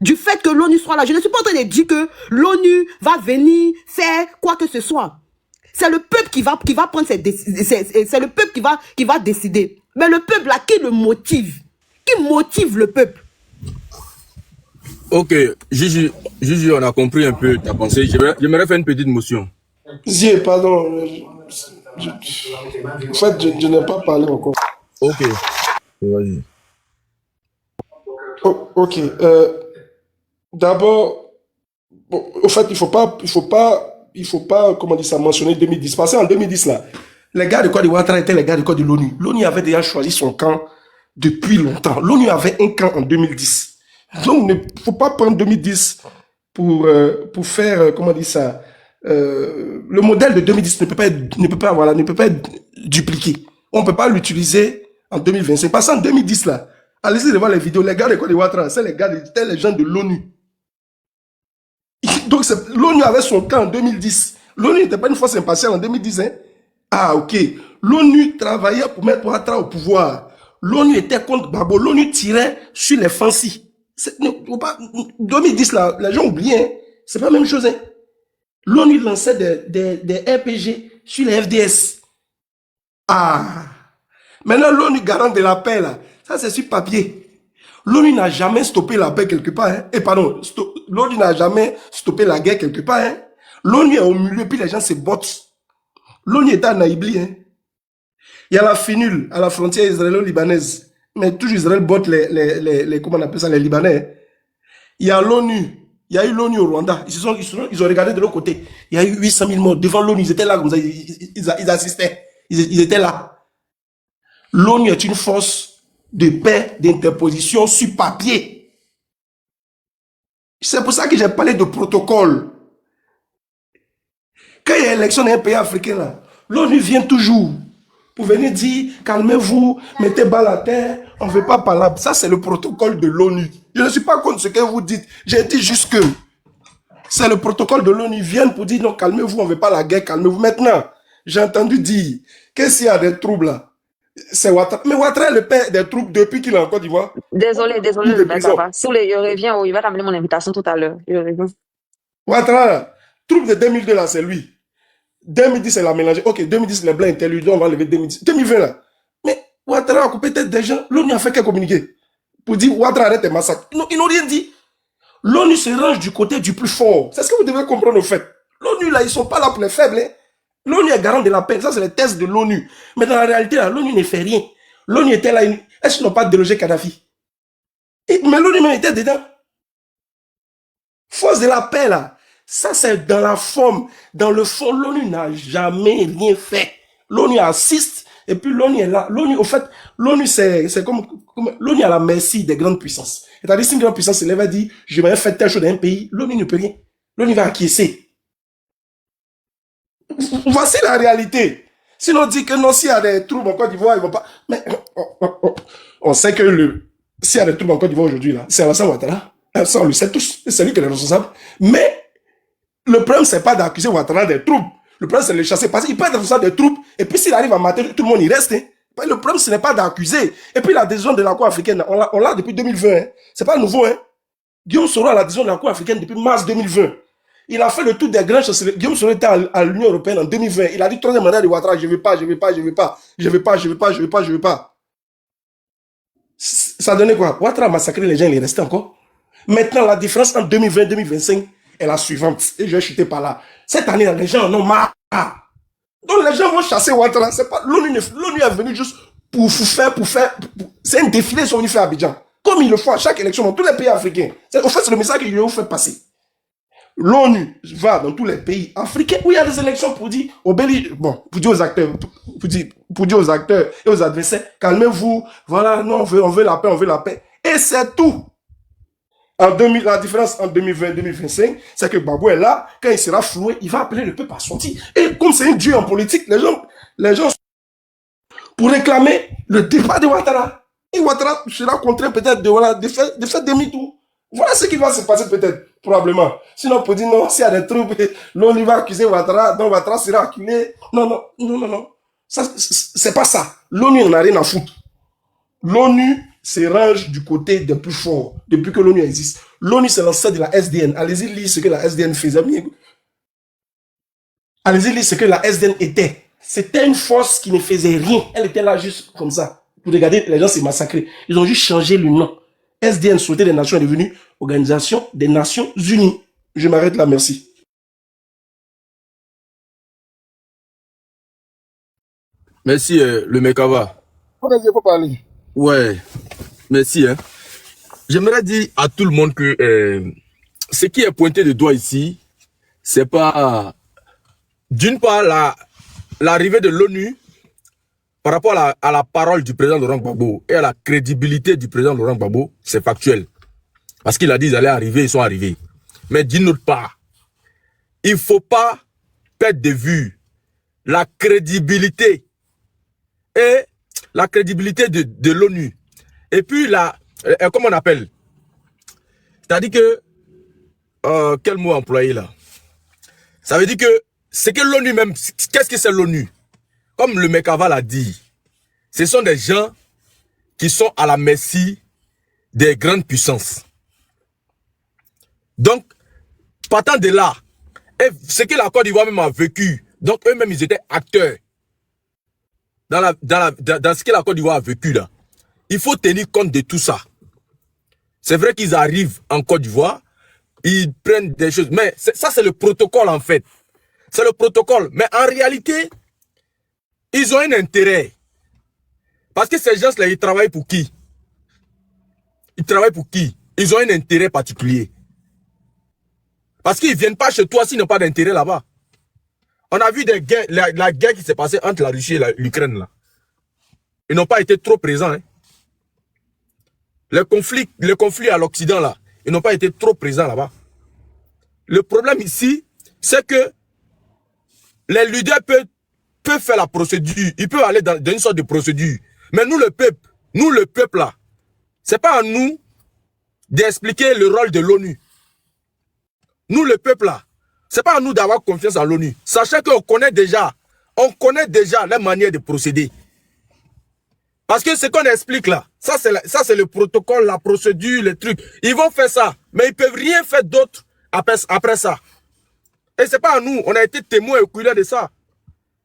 du fait que l'ONU soit là. Je ne suis pas en train de dire que l'ONU va venir faire quoi que ce soit. C'est le peuple qui va prendre cette décision. C'est le peuple qui va décider. Mais le peuple là, qui le motive? Qui motive le peuple? Ok, Gigi, on a compris un peu ta pensée. J'aimerais faire une petite motion. Zie, pardon. En fait, je n'ai pas parlé encore. Ok, vas-y. Oh, ok. D'abord, bon, au fait, il faut pas, comment dire ça, mentionner 2010. Parce qu'en 2010, là, les gars de Côte d'Ivoire étaient les gars de l'ONU. L'ONU avait déjà choisi son camp depuis longtemps. L'ONU avait un camp en 2010. Donc, il ne faut pas prendre 2010 pour faire, comment dire ça, le modèle de 2010 ne peut pas être dupliqué. On ne peut pas l'utiliser en 2025. Parce qu'en 2010, là, allez-y de voir les vidéos, les gars de Côte d'Ivoire, c'est les gens de l'ONU. Donc, l'ONU avait son camp en 2010. L'ONU n'était pas une force impartiale en 2010, hein. Ah, ok. L'ONU travaillait pour mettre Ouattara au pouvoir. L'ONU était contre Gbagbo. L'ONU tirait sur les Fancy. 2010 là, les gens oublient, hein. C'est pas la même chose, hein. L'ONU lançait des RPG sur les FDS. Ah, maintenant l'ONU garante de la paix là, ça c'est sur papier. L'ONU n'a jamais stoppé la paix quelque part, hein. Et pardon, l'ONU n'a jamais stoppé la guerre quelque part, hein. L'ONU est au milieu puis les gens se bottent. L'ONU est à Naïbli, hein. Il y a la finule à la frontière israélo-libanaise. Mais toujours Israël botte comment on appelle ça, les Libanais. Il y a l'ONU. Il y a eu l'ONU au Rwanda. Ils ont regardé de l'autre côté. Il y a eu 800 000 morts. Devant l'ONU, ils étaient là comme ça. Ils assistaient. Ils étaient là. L'ONU est une force de paix, d'interposition sur papier. C'est pour ça que j'ai parlé de protocole. Quand il y a élection dans un pays africain, là, l'ONU vient toujours pour venir dire, calmez-vous, mettez balle à terre, on ne veut pas parler. Ça, c'est le protocole de l'ONU. Je ne suis pas contre ce que vous dites. J'ai dit juste que c'est le protocole de l'ONU. Ils viennent pour dire, non, calmez-vous, on ne veut pas la guerre, calmez-vous. Maintenant, j'ai entendu dire que s'il y a des troubles là, c'est Ouattara. Mais Ouattara est le père des troupes depuis qu'il est en Côte d'Ivoire. Désolé, ça va. Si je reviens, il va t'amener mon invitation tout à l'heure. Je reviens. Ouattara, là, troupe de 2002 là, c'est lui. 2010, elle a mélangé. Ok, 2010, les blancs étaient lui, on va enlever 2010. 2020 là. Mais Ouattara a coupé tête des gens. L'ONU a fait qu'un communiqué pour dire Ouattara arrête tes massacres. Ils n'ont rien dit. L'ONU se range du côté du plus fort. C'est ce que vous devez comprendre au fait. L'ONU là, ils sont pas là pour les faibles. Hein. L'ONU est garant de la paix. Ça, c'est les thèses de l'ONU. Mais dans la réalité, l'ONU ne fait rien. L'ONU était là. Est-ce qu'ils n'ont pas délogé Kadhafi? Mais l'ONU même était dedans. Force de la paix là. Ça, c'est dans la forme. Dans le fond, l'ONU n'a jamais rien fait. L'ONU assiste, et puis l'ONU est là. L'ONU, au fait, l'ONU, c'est comme l'ONU est à la merci des grandes puissances. C'est-à-dire, si une grande puissance se lève et dit, je vais faire telle chose dans un pays, l'ONU ne peut rien. L'ONU va acquiescer. Voici la réalité. Sinon, on dit que non, s'il y a des troubles en Côte d'Ivoire, ils vont pas. Mais on sait que s'il y a des troubles en Côte d'Ivoire aujourd'hui, là, c'est Alassane Ouattara. Ça, on le sait tous. C'est lui qui est le responsable. Mais le problème, c'est pas d'accuser Ouattara des troubles. Le problème, c'est de le chasser. Parce qu'il peut être responsable des troubles. Et puis, s'il arrive à mater, tout le monde y reste. Hein. Le problème, ce n'est pas d'accuser. Et puis, la décision de la Cour africaine, on l'a depuis 2020. Hein. C'est pas nouveau. Hein. Guillaume Soro a la décision de la Cour africaine depuis mars 2020. Il a fait le tour des grands chancelleries. Guillaume Soro était à l'Union européenne en 2020. Il a dit troisième mandat de Ouattara, je ne veux pas, je ne veux pas, je ne veux pas, je ne veux pas, je ne veux pas, je ne veux pas, je ne veux pas. Ça donnait quoi? Ouattara a massacré les gens, il est resté encore. Maintenant, la différence entre 2020 et 2025 est la suivante. Et je vais chuter par là. Cette année, les gens en ont marre. Donc les gens vont chasser Ouattara. C'est pas l'ONU est venu juste pour faire. C'est un défilé, ils sont venus faire à Abidjan. Comme ils le font à chaque élection dans tous les pays africains. En fait, c'est le message que je vais vous faire passer. L'ONU va dans tous les pays africains où il y a des élections pour dire pour dire aux acteurs, pour dire aux acteurs et aux adversaires, calmez-vous, voilà, non, on veut la paix, on veut la paix. Et c'est tout. La différence entre 2020 et 2025, c'est que Gbagbo est là, quand il sera floué, il va appeler le peuple à sortir. Et comme c'est un dieu en politique, les gens pour réclamer le départ de Ouattara. Et Ouattara sera contraint peut-être de faire demi-tour. Voilà ce qui va se passer peut-être, probablement. Sinon, pour dire non, s'il y a des troupes, l'ONU va accuser Ouattara, donc Ouattara sera acculé. Non. Ça, c'est pas ça. L'ONU n'en a rien à foutre. L'ONU se range du côté des plus forts depuis que l'ONU existe. L'ONU, c'est l'ancêtre de la SDN. Allez-y lire ce que la SDN faisait. Allez-y lire ce que la SDN était. C'était une force qui ne faisait rien. Elle était là juste comme ça. Vous regardez, les gens s'est massacrés. Ils ont juste changé le nom. SDN, Société des Nations, est devenue Organisation des Nations Unies. Je m'arrête là, merci. Merci, le Mekava. Il faut parler. Ouais, merci. Hein. J'aimerais dire à tout le monde que ce qui est pointé de doigt ici, c'est pas, d'une part, l'arrivée de l'ONU par rapport à la parole du président Laurent Gbagbo et à la crédibilité du président Laurent Gbagbo, c'est factuel. Parce qu'il a dit qu'ils allaient arriver, ils sont arrivés. Mais d'une autre part, il ne faut pas perdre de vue la crédibilité et la crédibilité de l'ONU. Et puis, comment on appelle? C'est-à-dire que, quel mot employé là? Ça veut dire que c'est que l'ONU même, qu'est-ce que c'est l'ONU? Comme le Mekava l'a dit, ce sont des gens qui sont à la merci des grandes puissances. Donc, partant de là, et ce que la Côte d'Ivoire même a vécu, donc eux-mêmes ils étaient acteurs dans ce que la Côte d'Ivoire a vécu là. Il faut tenir compte de tout ça. C'est vrai qu'ils arrivent en Côte d'Ivoire, ils prennent des choses, mais ça c'est le protocole en fait. C'est le protocole, mais en réalité, ils ont un intérêt. Parce que ces gens-là, ils travaillent pour qui? Ils travaillent pour qui? Ils ont un intérêt particulier. Parce qu'ils ne viennent pas chez toi s'ils n'ont pas d'intérêt là-bas. On a vu des guerres, la guerre qui s'est passée entre la Russie et l'Ukraine là. Ils n'ont pas été trop présents. Hein. Les conflits à l'Occident là, ils n'ont pas été trop présents là-bas. Le problème ici, c'est que les leaders peuvent faire la procédure. Ils peuvent aller dans une sorte de procédure. Mais nous, le peuple là, c'est pas à nous d'expliquer le rôle de l'ONU. Nous, le peuple là, c'est pas à nous d'avoir confiance en l'ONU. Sachant qu'on connaît déjà la manière de procéder. Parce que ce qu'on explique là, ça c'est le protocole, la procédure, les trucs. Ils vont faire ça, mais ils peuvent rien faire d'autre après ça. Et c'est pas à nous, on a été témoins oculaires de ça.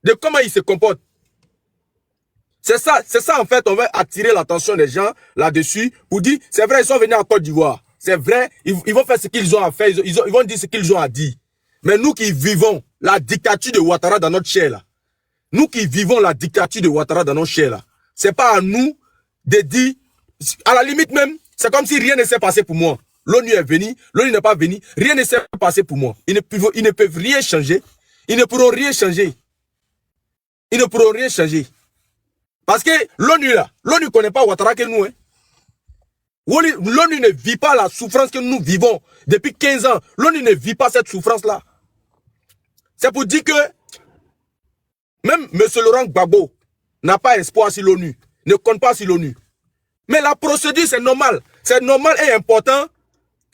De comment ils se comportent. C'est ça en fait, on va attirer l'attention des gens là-dessus pour dire, c'est vrai, ils sont venus en Côte d'Ivoire. C'est vrai, ils vont faire ce qu'ils ont à faire, ils vont dire ce qu'ils ont à dire. Mais nous qui vivons la dictature de Ouattara dans notre chair là, nous qui vivons la dictature de Ouattara dans notre chair là, c'est pas à nous de dire, à la limite même, c'est comme si rien ne s'est passé pour moi. L'ONU est venue, l'ONU n'est pas venue, rien ne s'est passé pour moi. Ils ne peuvent rien changer, ils ne pourront rien changer. Ils ne pourront rien changer. Parce que l'ONU là, l'ONU ne connaît pas Ouattara que nous. Hein. L'ONU ne vit pas la souffrance que nous vivons depuis 15 ans. L'ONU ne vit pas cette souffrance-là. C'est pour dire que même M. Laurent Gbagbo n'a pas espoir sur l'ONU, ne compte pas sur l'ONU. Mais la procédure, c'est normal. C'est normal et important.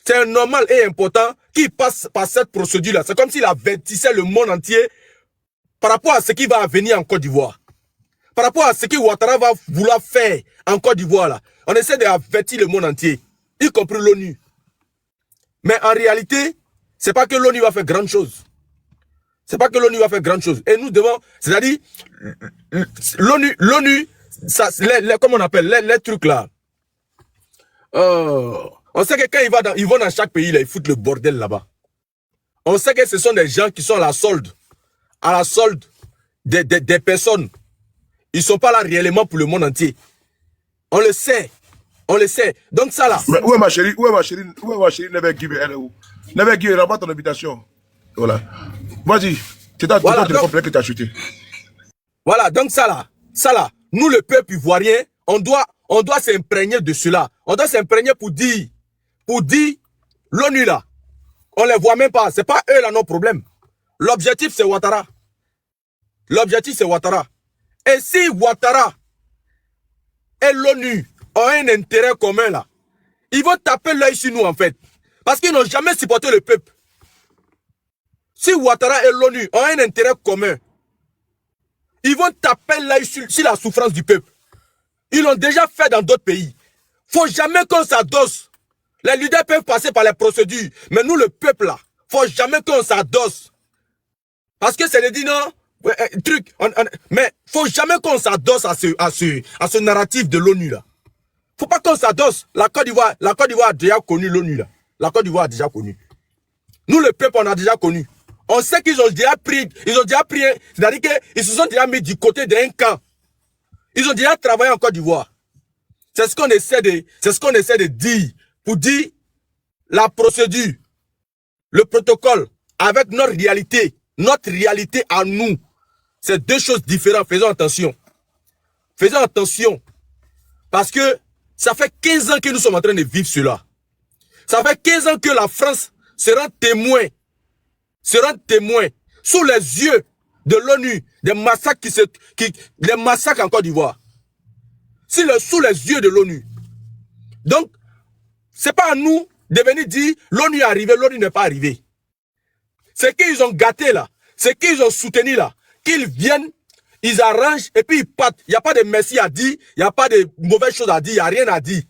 C'est normal et important qu'il passe par cette procédure-là. C'est comme s'il avertissait le monde entier par rapport à ce qui va venir en Côte d'Ivoire. Par rapport à ce que Ouattara va vouloir faire en Côte d'Ivoire, là, on essaie d'avertir le monde entier, y compris l'ONU. Mais en réalité, c'est pas que l'ONU va faire grande chose. C'est pas que l'ONU va faire grande chose. Et nous devons, c'est-à-dire, l'ONU, ça, comment on appelle, les trucs là. On sait que quand ils vont dans chaque pays, là, ils foutent le bordel là-bas. On sait que ce sont des gens qui sont à la solde des personnes. Ils ne sont pas là réellement pour le monde entier. On le sait. On le sait. Donc ça là. Mais où est ma chérie? Où est ma chérie? Never give, elle est où? Never give, là-bas ton invitation. Voilà. Vas-y. C'est ton téléphone que tu as acheté. Voilà, donc ça là, nous le peuple ivoirien, on doit s'imprégner de cela. On doit s'imprégner pour dire, l'ONU là, on les voit même pas. C'est pas eux là nos problèmes. L'objectif c'est Ouattara. L'objectif c'est Ouattara. Et si Ouattara et l'ONU ont un intérêt commun là, ils vont taper l'œil sur nous en fait. Parce qu'ils n'ont jamais supporté le peuple. Si Ouattara et l'ONU ont un intérêt commun, ils vont taper l'œil sur la souffrance du peuple. Ils l'ont déjà fait dans d'autres pays. Faut jamais qu'on s'adosse. Les leaders peuvent passer par les procédures, mais nous le peuple là, faut jamais qu'on s'adosse. Parce que c'est de dire non, mais faut jamais qu'on s'adosse à ce narratif de l'ONU là. Faut pas qu'on s'adosse. La Côte d'Ivoire a déjà connu l'ONU là. La Côte d'Ivoire a déjà connu. Nous le peuple on a déjà connu. On sait qu'ils ont déjà pris, c'est-à-dire qu'ils se sont déjà mis du côté d'un camp. Ils ont déjà travaillé en Côte d'Ivoire. C'est ce qu'on essaie de dire, pour dire la procédure, le protocole, avec notre réalité à nous. C'est deux choses différentes, faisons attention. Faisons attention. Parce que ça fait 15 ans que nous sommes en train de vivre cela. Ça fait 15 ans que la France se rend témoin sous les yeux de l'ONU des massacres des massacres en Côte d'Ivoire. Sous les yeux de l'ONU. Donc, c'est pas à nous de venir dire l'ONU est arrivé, l'ONU n'est pas arrivé. C'est qu'ils ont gâté là, c'est qu'ils ont soutenu là, qu'ils viennent, ils arrangent et puis ils partent. Il n'y a pas de merci à dire, il n'y a pas de mauvaises choses à dire, il n'y a rien à dire.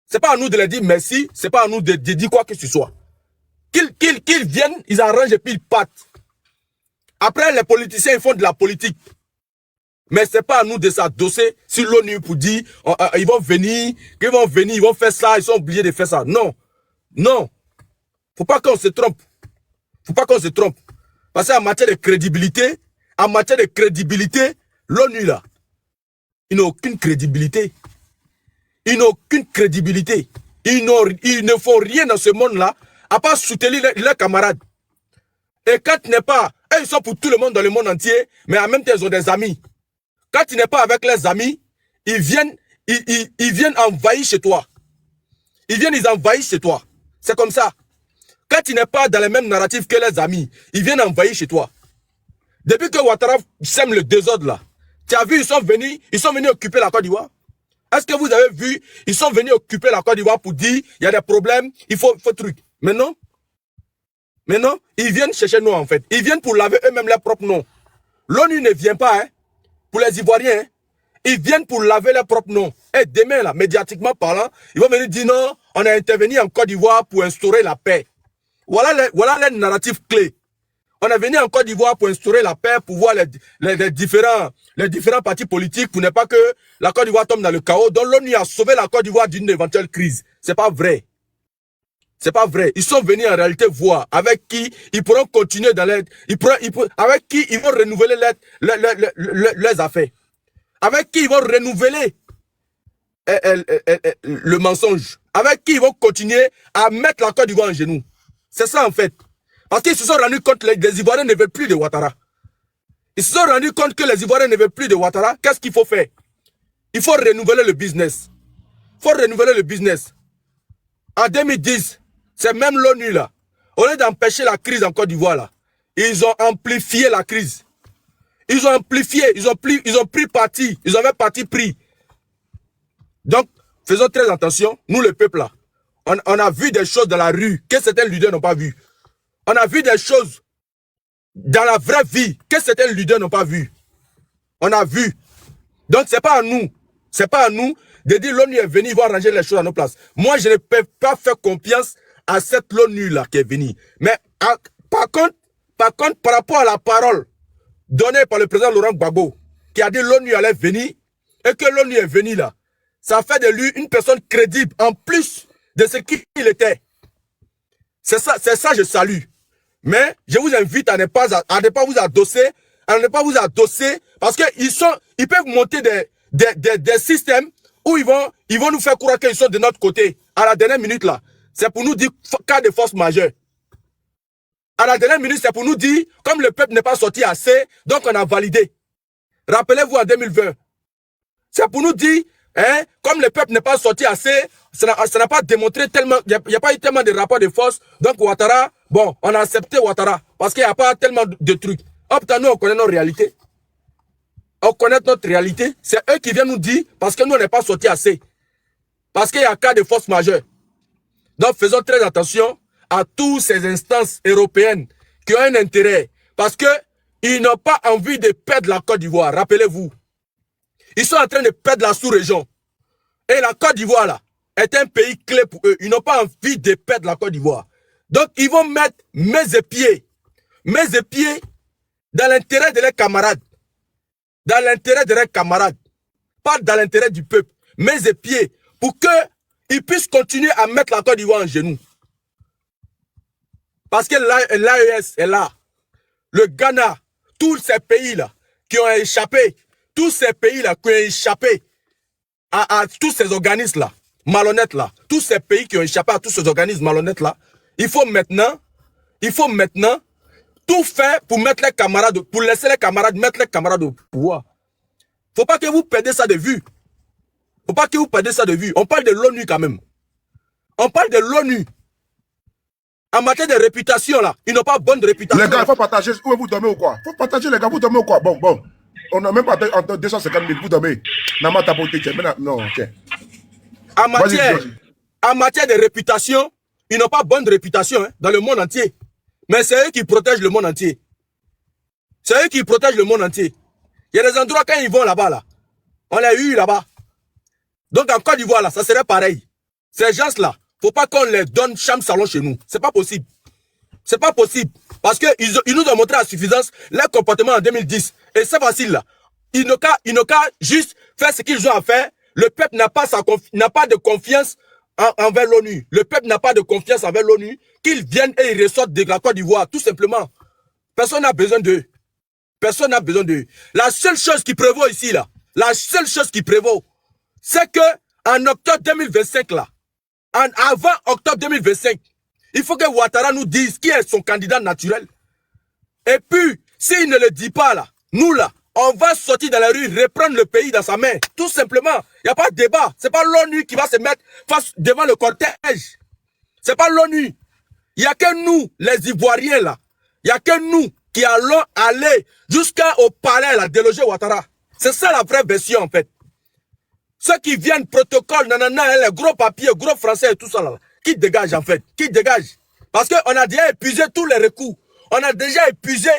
C'est pas à nous de leur dire merci, c'est pas à nous de dire quoi que ce soit. Qu'ils viennent, ils arrangent et puis ils partent. Après, les politiciens, ils font de la politique. Mais c'est pas à nous de s'adosser sur l'ONU pour dire, ils vont venir, ils vont faire ça, ils sont obligés de faire ça. Non. Non. Faut pas qu'on se trompe. Faut pas qu'on se trompe. Parce qu'en matière de crédibilité, l'ONU là, ils n'ont aucune crédibilité. Ils n'ont aucune crédibilité. Ils ne font rien dans ce monde-là, à part soutenir leurs camarades. Et quand tu n'es pas, ils sont pour tout le monde dans le monde entier, mais en même temps, ils ont des amis. Quand tu n'es pas avec leurs amis, ils viennent envahir chez toi. Ils envahissent chez toi. C'est comme ça. Quand tu n'es pas dans le même narratif que les amis, ils viennent envahir chez toi. Depuis que Ouattara sème le désordre là, tu as vu, ils sont venus occuper la Côte d'Ivoire. Est-ce que vous avez vu, ils sont venus occuper la Côte d'Ivoire pour dire, il y a des problèmes, il faut truc. Mais non, ils viennent chercher nous en fait. Ils viennent pour laver eux-mêmes leurs propres noms. L'ONU ne vient pas, hein, pour les Ivoiriens. Hein. Ils viennent pour laver leurs propres noms. Et demain, là, médiatiquement parlant, ils vont venir dire non, on a intervenu en Côte d'Ivoire pour instaurer la paix. Voilà les narratifs clés. On est venu en Côte d'Ivoire pour instaurer la paix, pour voir les différents partis politiques, pour ne pas que la Côte d'Ivoire tombe dans le chaos. Donc l'ONU a sauvé la Côte d'Ivoire d'une éventuelle crise. C'est pas vrai. C'est pas vrai. Ils sont venus en réalité voir avec qui ils pourront continuer dans l'aide. Avec qui ils vont renouveler leurs affaires. Avec qui ils vont renouveler le mensonge. Avec qui ils vont continuer à mettre la Côte d'Ivoire en genoux. C'est ça en fait. Parce qu'ils se sont rendus compte que les Ivoiriens ne veulent plus de Ouattara. Ils se sont rendus compte que les Ivoiriens ne veulent plus de Ouattara. Qu'est-ce qu'il faut faire? Il faut renouveler le business. Il faut renouveler le business. En 2010, c'est même l'ONU là. Au lieu d'empêcher la crise en Côte d'Ivoire là, ils ont amplifié la crise. Ils ont amplifié, ils ont pris parti. Ils avaient parti pris. Donc, faisons très attention. Nous, le peuple là, on a vu des choses dans la rue que certains leaders n'ont pas vu. On a vu des choses dans la vraie vie que certains leaders n'ont pas vu. On a vu. Donc, c'est pas à nous. C'est pas à nous de dire l'ONU est venue, ils vont arranger les choses à nos places. Moi, je ne peux pas faire confiance à cette l'ONU là qui est venue. Mais Ah, par contre, par rapport à la parole donnée par le président Laurent Gbagbo, qui a dit l'ONU allait venir, et que l'ONU est venu là, ça fait de lui une personne crédible, en plus de ce qu'il était. C'est ça, je salue. Mais je vous invite à ne pas vous adosser, parce qu'ils peuvent monter des systèmes où ils vont nous faire croire qu'ils sont de notre côté. À la dernière minute là, c'est pour nous dire cas de force majeure. À la dernière minute, c'est pour nous dire, comme le peuple n'est pas sorti assez, donc on a validé. Rappelez-vous en 2020. C'est pour nous dire, hein, comme le peuple n'est pas sorti assez, ça n'a pas démontré tellement, il n'y a pas eu tellement de rapports de force, donc Ouattara, bon, on a accepté Ouattara, parce qu'il n'y a pas tellement de trucs. Hop, nous, on connaît nos réalités. On connaît notre réalité. C'est eux qui viennent nous dire, parce que nous, on n'est pas sorti assez. Parce qu'il y a cas de force majeure. Donc, faisons très attention à toutes ces instances européennes qui ont un intérêt. Parce qu'ils n'ont pas envie de perdre la Côte d'Ivoire. Rappelez-vous. Ils sont en train de perdre la sous-région. Et la Côte d'Ivoire, là, est un pays clé pour eux. Ils n'ont pas envie de perdre la Côte d'Ivoire. Donc, ils vont mettre mains et pieds dans l'intérêt de leurs camarades. Dans l'intérêt de leurs camarades. Pas dans l'intérêt du peuple. Mains et pieds. Pour qu'ils puissent continuer à mettre la Côte d'Ivoire en genoux. Parce que l'AES est là. Le Ghana, tous ces pays-là qui ont échappé, tous ces pays-là qui ont échappé à tous ces organismes-là, malhonnêtes-là, tous ces pays qui ont échappé à tous ces organismes malhonnêtes-là, il faut maintenant tout faire pour mettre les camarades, pour laisser les camarades mettre les camarades au pouvoir. Faut pas que vous perdiez ça de vue. Faut pas que vous perdiez ça de vue. On parle de l'ONU quand même. On parle de l'ONU. En matière de réputation, là, ils n'ont pas bonne réputation. Les gars, il faut partager. Où vous dormez ou quoi? Il faut partager, les gars, vous dormez ou quoi? Bon. On n'a même pas entre 250 000, vous dormez. Non, tiens. En matière de réputation, ils n'ont pas bonne réputation hein, dans le monde entier. Mais c'est eux qui protègent le monde entier. C'est eux qui protègent le monde entier. Il y a des endroits quand ils vont là-bas, là, on l'a eu là-bas. Donc en Côte d'Ivoire, là, ça serait pareil. Ces gens-là, faut pas qu'on les donne chambre salon chez nous. C'est pas possible. C'est pas possible. Parce qu'ils nous ont montré à suffisance leur comportement en 2010. Et c'est facile là. Ils n'ont qu'à juste faire ce qu'ils ont à faire. Le peuple n'a pas de confiance envers l'ONU. Le peuple n'a pas de confiance envers l'ONU. Qu'ils viennent et ils ressortent de la Côte d'Ivoire, tout simplement. Personne n'a besoin d'eux. Personne n'a besoin d'eux. La seule chose qui prévaut ici, là, la seule chose qui prévaut, c'est que en octobre 2025, là, avant octobre 2025, il faut que Ouattara nous dise qui est son candidat naturel. Et puis, s'il ne le dit pas, là, nous, là, on va sortir dans la rue, reprendre le pays dans sa main. Tout simplement. Il n'y a pas de débat. Ce n'est pas l'ONU qui va se mettre face devant le cortège. Ce n'est pas l'ONU. Il n'y a que nous, les Ivoiriens, là. Il n'y a que nous qui allons aller jusqu'au palais, là, déloger Ouattara. C'est ça la vraie version, en fait. Ceux qui viennent, protocole, nanana, les gros papiers, gros français et tout ça, là, qui dégage, en fait. Qui dégage. Parce qu'on a déjà épuisé tous les recours. On a déjà épuisé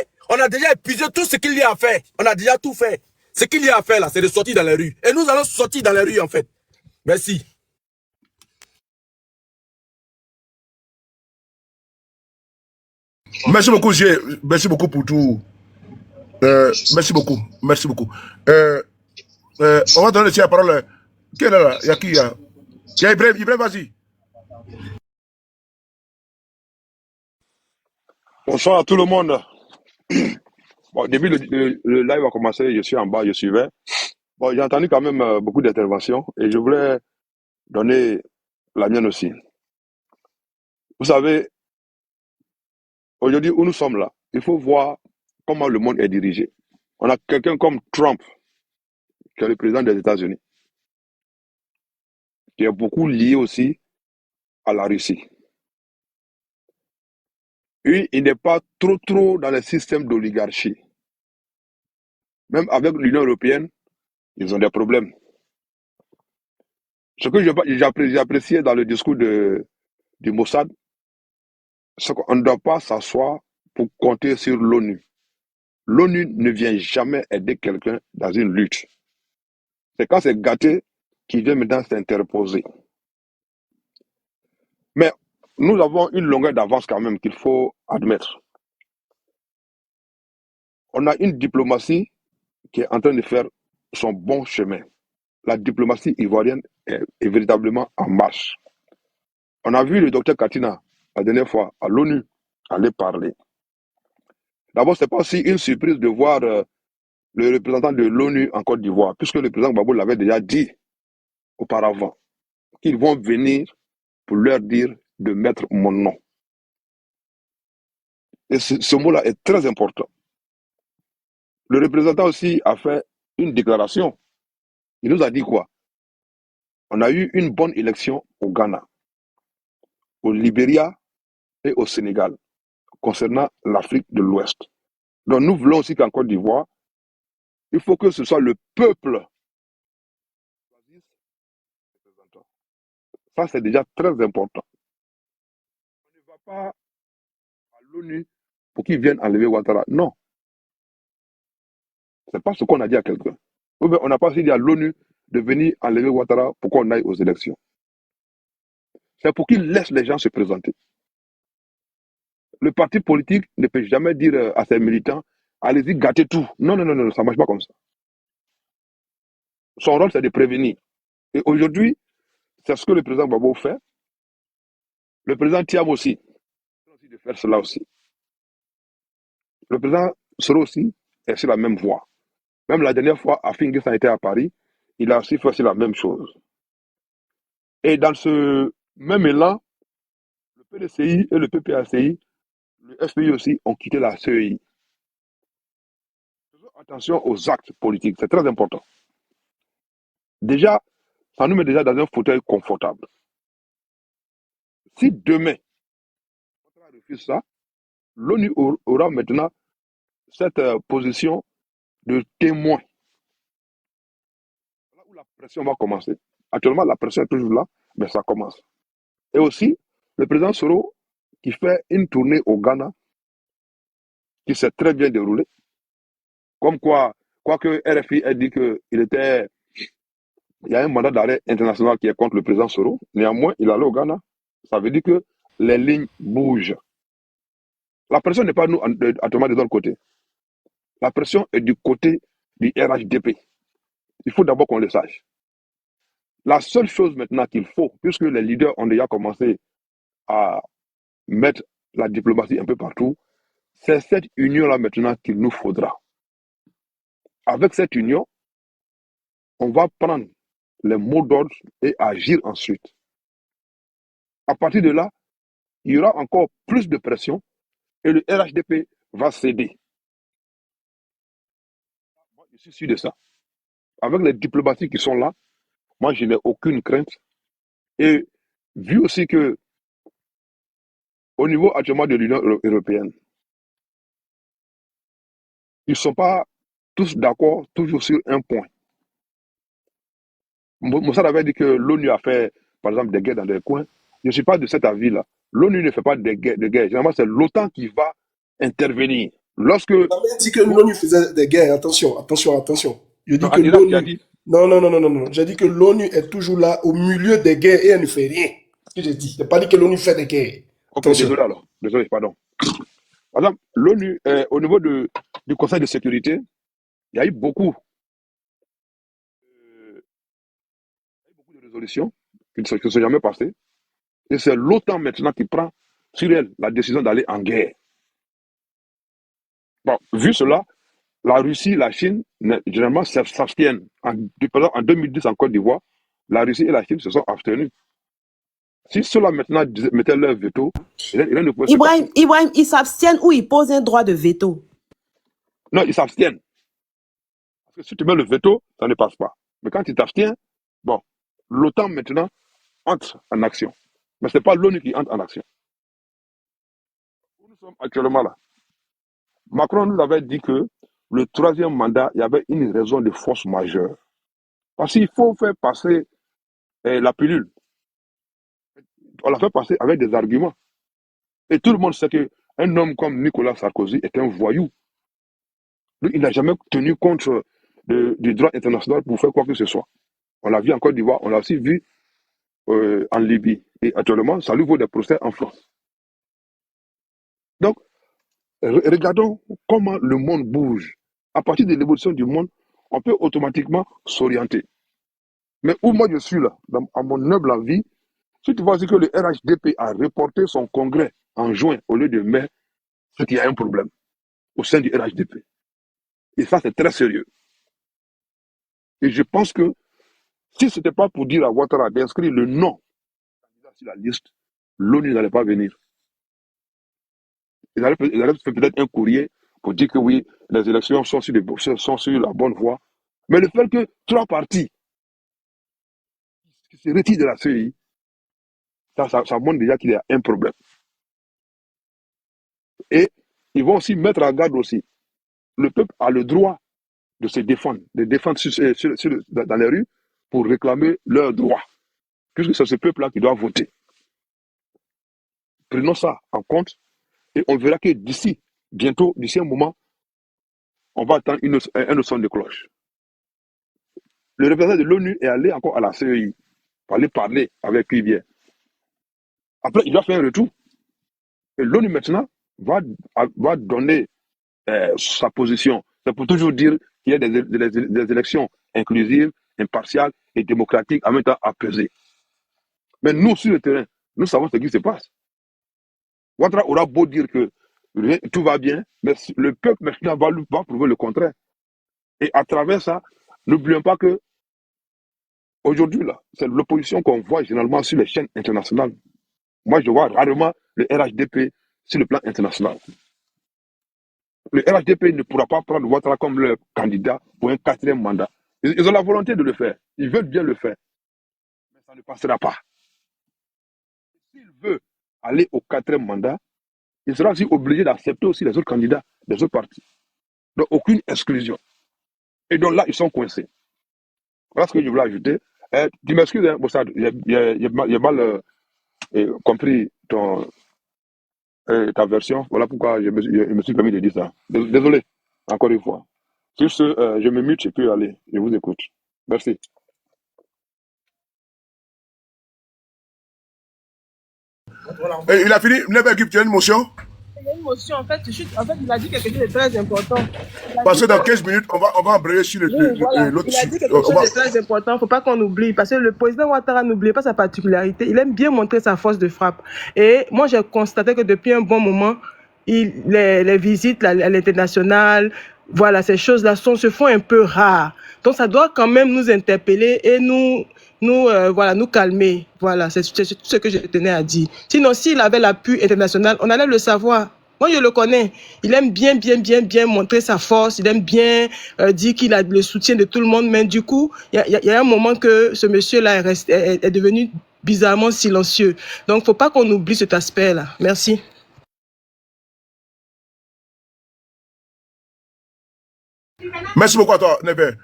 tout ce qu'il y a à faire. On a déjà tout fait. Ce qu'il y a à faire, là, c'est de sortir dans les rues. Et nous allons sortir dans les rues, en fait. Merci. Merci beaucoup, G. Merci beaucoup pour tout. Merci beaucoup. Merci beaucoup. On va donner la parole. Quel est là? Il y a qui? Il y a Ibrahim. Ibrahim, vas-y. Bonsoir à tout le monde. Bon, début le live a commencé, je suis en bas, je suivais. Bon, j'ai entendu quand même beaucoup d'interventions et je voulais donner la mienne aussi. Vous savez, aujourd'hui où nous sommes là, il faut voir comment le monde est dirigé. On a quelqu'un comme Trump, qui est le président des États-Unis, qui est beaucoup lié aussi à la Russie. Lui, il n'est pas trop dans le système d'oligarchie. Même avec l'Union européenne, ils ont des problèmes. Ce que j'ai apprécié dans le discours du Mossad, c'est qu'on ne doit pas s'asseoir pour compter sur l'ONU. L'ONU ne vient jamais aider quelqu'un dans une lutte. C'est quand c'est gâté qu'il vient maintenant s'interposer. Mais nous avons une longueur d'avance quand même qu'il faut admettre. On a une diplomatie qui est en train de faire son bon chemin. La diplomatie ivoirienne est véritablement en marche. On a vu le docteur Katina la dernière fois à l'ONU aller parler. D'abord, ce n'est pas aussi une surprise de voir le représentant de l'ONU en Côte d'Ivoire, puisque le président Gbagbo l'avait déjà dit auparavant, qu'ils vont venir pour leur dire de mettre mon nom. Et ce mot-là est très important. Le représentant aussi a fait une déclaration. Il nous a dit quoi? On a eu une bonne élection au Ghana, au Libéria et au Sénégal, concernant l'Afrique de l'Ouest. Donc nous voulons aussi qu'en Côte d'Ivoire, il faut que ce soit le peuple qui choisisse ses représentants. Ça, c'est déjà très important. On ne va pas à l'ONU pour qu'ils viennent enlever Ouattara. Non. Ce n'est pas ce qu'on a dit à quelqu'un. On n'a pas aussi dit à l'ONU de venir enlever Ouattara pour qu'on aille aux élections. C'est pour qu'ils laissent les gens se présenter. Le parti politique ne peut jamais dire à ses militants, allez-y, gâtez tout. Non, non, non, non, ça ne marche pas comme ça. Son rôle, c'est de prévenir. Et aujourd'hui, c'est ce que le président Gbagbo fait. Le président Thiam aussi, de faire cela aussi. Le président Soro aussi est sur la même voie. Même la dernière fois, Afin a été à Paris, il a aussi fait la même chose. Et dans ce même élan, le PDCI et le PPACI, le FPI aussi, ont quitté la CEI. Faisons attention aux actes politiques, c'est très important. Déjà, ça nous met déjà dans un fauteuil confortable. Si demain, on refuse ça, l'ONU aura maintenant cette position de témoin. Là où la pression va commencer. Actuellement, la pression est toujours là, mais ça commence. Et aussi, le président Soro, qui fait une tournée au Ghana, qui s'est très bien déroulée, comme quoi, quoique RFI ait dit qu'il y a un mandat d'arrêt international qui est contre le président Soro, néanmoins, il est allé au Ghana. Ça veut dire que les lignes bougent. La pression n'est pas nous, actuellement, de l'autre côté. La pression est du côté du RHDP. Il faut d'abord qu'on le sache. La seule chose maintenant qu'il faut, puisque les leaders ont déjà commencé à mettre la diplomatie un peu partout, c'est cette union-là maintenant qu'il nous faudra. Avec cette union, on va prendre les mots d'ordre et agir ensuite. À partir de là, il y aura encore plus de pression et le RHDP va céder. Moi, je suis sûr de ça. Avec les diplomaties qui sont là, moi, je n'ai aucune crainte. Et vu aussi que, au niveau actuellement de l'Union européenne, ils ne sont pas tous d'accord toujours sur un point. Moussa avait dit que l'ONU a fait, par exemple, des guerres dans des coins. Je ne suis pas de cet avis-là. L'ONU ne fait pas de guerre. Généralement, c'est l'OTAN qui va intervenir. Lorsque... On a dit que l'ONU faisait des guerres. Attention, attention, attention. Je dis Non, que Adila, tu as l'ONU... dit. Non. J'ai dit que l'ONU est toujours là au milieu des guerres et elle ne fait rien. C'est ce que j'ai dit. Je n'ai pas dit que l'ONU fait des guerres. Ok, Attention. désolé alors. Désolé, pardon. Par exemple, l'ONU, au niveau du Conseil de sécurité, il y a eu beaucoup de résolutions qui ne sont jamais passées. Et c'est l'OTAN maintenant qui prend sur elle la décision d'aller en guerre. Bon, vu cela, la Russie, la Chine, généralement, s'abstiennent. Par exemple, en 2010, en Côte d'Ivoire, la Russie et la Chine se sont abstenus. Si cela maintenant mettait leur veto, rien ne pouvait se passer. Ibrahim, ils s'abstiennent ou ils posent un droit de veto? Non, ils s'abstiennent. Parce que si tu mets le veto, ça ne passe pas. Mais quand tu t'abstiens, bon, l'OTAN maintenant entre en action. Mais ce n'est pas l'ONU qui entre en action. Nous sommes actuellement là. Macron nous avait dit que le troisième mandat, il y avait une raison de force majeure. Parce qu'il faut faire passer la pilule. On l'a fait passer avec des arguments. Et tout le monde sait qu'un homme comme Nicolas Sarkozy est un voyou. Lui, il n'a jamais tenu compte du droit international pour faire quoi que ce soit. On l'a vu en Côte d'Ivoire, on l'a aussi vu en Libye. Et actuellement, ça lui vaut des procès en France. Donc, regardons comment le monde bouge. À partir de l'évolution du monde, on peut automatiquement s'orienter. Mais où moi je suis là, à mon humble avis, si tu vois que le RHDP a reporté son congrès en juin au lieu de mai, c'est qu'il y a un problème au sein du RHDP. Et ça, c'est très sérieux. Et je pense que si ce n'était pas pour dire à Ouattara d'inscrire le nom sur la liste, l'ONU n'allait pas venir. Ils allaient faire peut-être un courrier pour dire que oui, les élections sont sur la bonne voie. Mais le fait que 3 partis qui se retirent de la CEI, ça montre déjà qu'il y a un problème. Et ils vont aussi mettre en garde aussi. Le peuple a le droit de se défendre, dans les rues pour réclamer leurs droits. Puisque c'est ce peuple-là qui doit voter. Prenons ça en compte et on verra que d'ici un moment, on va attendre un son de cloche. Le représentant de l'ONU est allé encore à la CEI pour aller parler avec lui bien. Après, il doit faire un retour. Et l'ONU maintenant va donner sa position. C'est pour toujours dire qu'il y a des élections inclusives, impartiales et démocratiques, en même temps apaisées. Mais nous, sur le terrain, nous savons ce qui se passe. Ouattara aura beau dire que tout va bien, mais le peuple maintenant va prouver le contraire. Et à travers ça, n'oublions pas que aujourd'hui, là, c'est l'opposition qu'on voit généralement sur les chaînes internationales. Moi, je vois rarement le RHDP sur le plan international. Le RHDP ne pourra pas prendre Ouattara comme leur candidat pour un 4e mandat. Ils ont la volonté de le faire. Ils veulent bien le faire. Mais ça ne passera pas. S'il veut aller au 4e mandat, il sera aussi obligé d'accepter aussi les autres candidats des autres partis. Donc, aucune exclusion. Et donc là, ils sont coincés. Voilà ce que je voulais ajouter. Tu m'excuses, hein, Bossad, j'ai mal compris ta version. Voilà pourquoi je me suis permis de dire ça. Désolé, encore une fois. Sur ce, je me mute et puis aller. Je vous écoute. Merci. Et il a fini. Never give, tu as une motion? Il y a une motion, en fait, il a dit quelque chose de très important. Parce que dans 15 minutes, on va embrayer sur l'autre Il a dit quelque chose de très important, il ne faut pas qu'on oublie, parce que le président Ouattara n'oublie pas sa particularité, il aime bien montrer sa force de frappe. Et moi, j'ai constaté que depuis un bon moment, les visites à l'international, voilà, ces choses-là se font un peu rares. Donc, ça doit quand même nous interpeller et nous calmer. Voilà, c'est tout ce que je tenais à dire. Sinon, s'il avait l'appui international, on allait le savoir. Moi, je le connais. Il aime bien montrer sa force. Il aime bien dire qu'il a le soutien de tout le monde. Mais du coup, il y a un moment que ce monsieur-là est devenu bizarrement silencieux. Donc, faut pas qu'on oublie cet aspect-là. Merci. Merci beaucoup à toi, Nebe.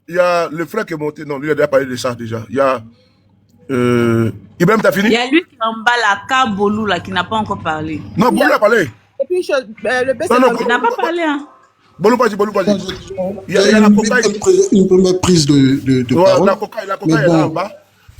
Il y a le frère qui est monté. Non, lui, il a déjà parlé de ça déjà. Il y a Ibrahim, t'as fini? Il y a lui qui est en bas là, Kabolou là, qui n'a pas encore parlé. Non, Bolou a parlé. Et puis, le best il n'a pas parlé, hein. Bolou, vas-y. Il y a la une première prise de parole. La coca est là en bas.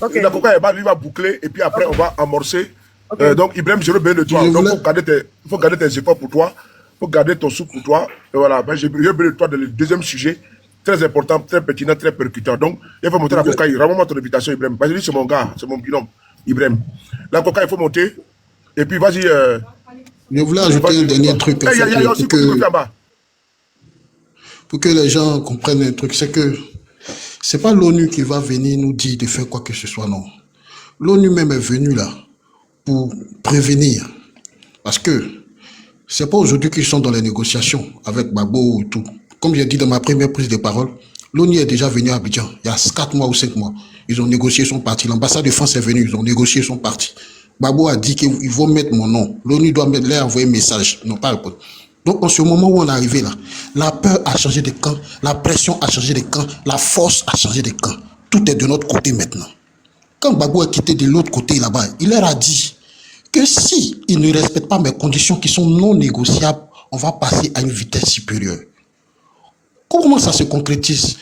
Okay. La coca est là, lui va boucler et puis après on va amorcer. Okay. Donc Ibrahim, je veux bien de toi. Donc il faut garder tes efforts pour toi. Il faut garder ton souffle pour toi. Et voilà, ben, j'ai besoin de toi dans le deuxième sujet. Très important, très pertinent, très percutant. Donc, il faut monter la coca. Rends-moi ton invitation, Ibrahim. Parce que lui, c'est mon gars, c'est mon binôme, Ibrahim. La coca, il faut monter. Et puis, vas-y. Je voulais ajouter un dernier truc. Pour que les gens comprennent un truc, c'est que c'est pas l'ONU qui va venir nous dire de faire quoi que ce soit, non. L'ONU même est venue là pour prévenir. Parce que c'est pas aujourd'hui qu'ils sont dans les négociations avec Gbagbo et tout. Comme j'ai dit dans ma première prise de parole, l'ONU est déjà venu à Abidjan, il y a 4 mois ou 5 mois. Ils ont négocié son parti. L'ambassade de France est venue, ils ont négocié son parti. Gbagbo a dit qu'ils vont mettre mon nom. L'ONU doit leur envoyer un message. Ils n'ont pas répondu. Donc, en ce moment où on est arrivé là, la peur a changé de camp, la pression a changé de camp, la force a changé de camp. Tout est de notre côté maintenant. Quand Gbagbo a quitté de l'autre côté là-bas, il leur a dit que si ils ne respectent pas mes conditions qui sont non négociables, on va passer à une vitesse supérieure. Comment ça se concrétise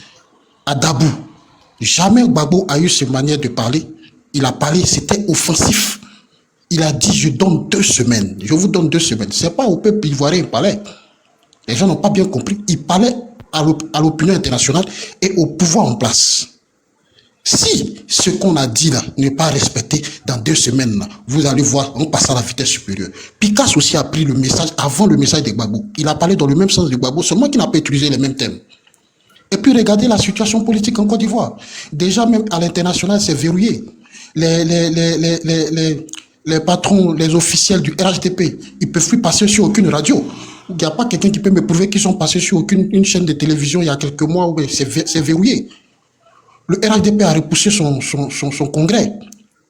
à Dabou? Jamais Gbagbo a eu cette manière de parler il a parlé, c'était offensif. Il a dit, je donne 2 semaines. Je vous donne 2 semaines. C'est pas au peuple ivoirien qu'il parlait. Les gens n'ont pas bien compris. Il parlait à l'opinion internationale et au pouvoir en place. Si ce qu'on a dit là n'est pas respecté dans 2 semaines, là, vous allez voir, on passe à la vitesse supérieure. Picasso aussi a pris le message avant le message de Gbagbo. Il a parlé dans le même sens de Gbagbo, seulement qu'il n'a pas utilisé les mêmes thèmes. Et puis regardez la situation politique en Côte d'Ivoire. Déjà même à l'international, c'est verrouillé. Les patrons, les officiels du RHDP, ils ne peuvent plus passer sur aucune radio. Il n'y a pas quelqu'un qui peut me prouver qu'ils sont passés sur une chaîne de télévision il y a quelques mois. Oui, c'est verrouillé. Le RHDP a repoussé son congrès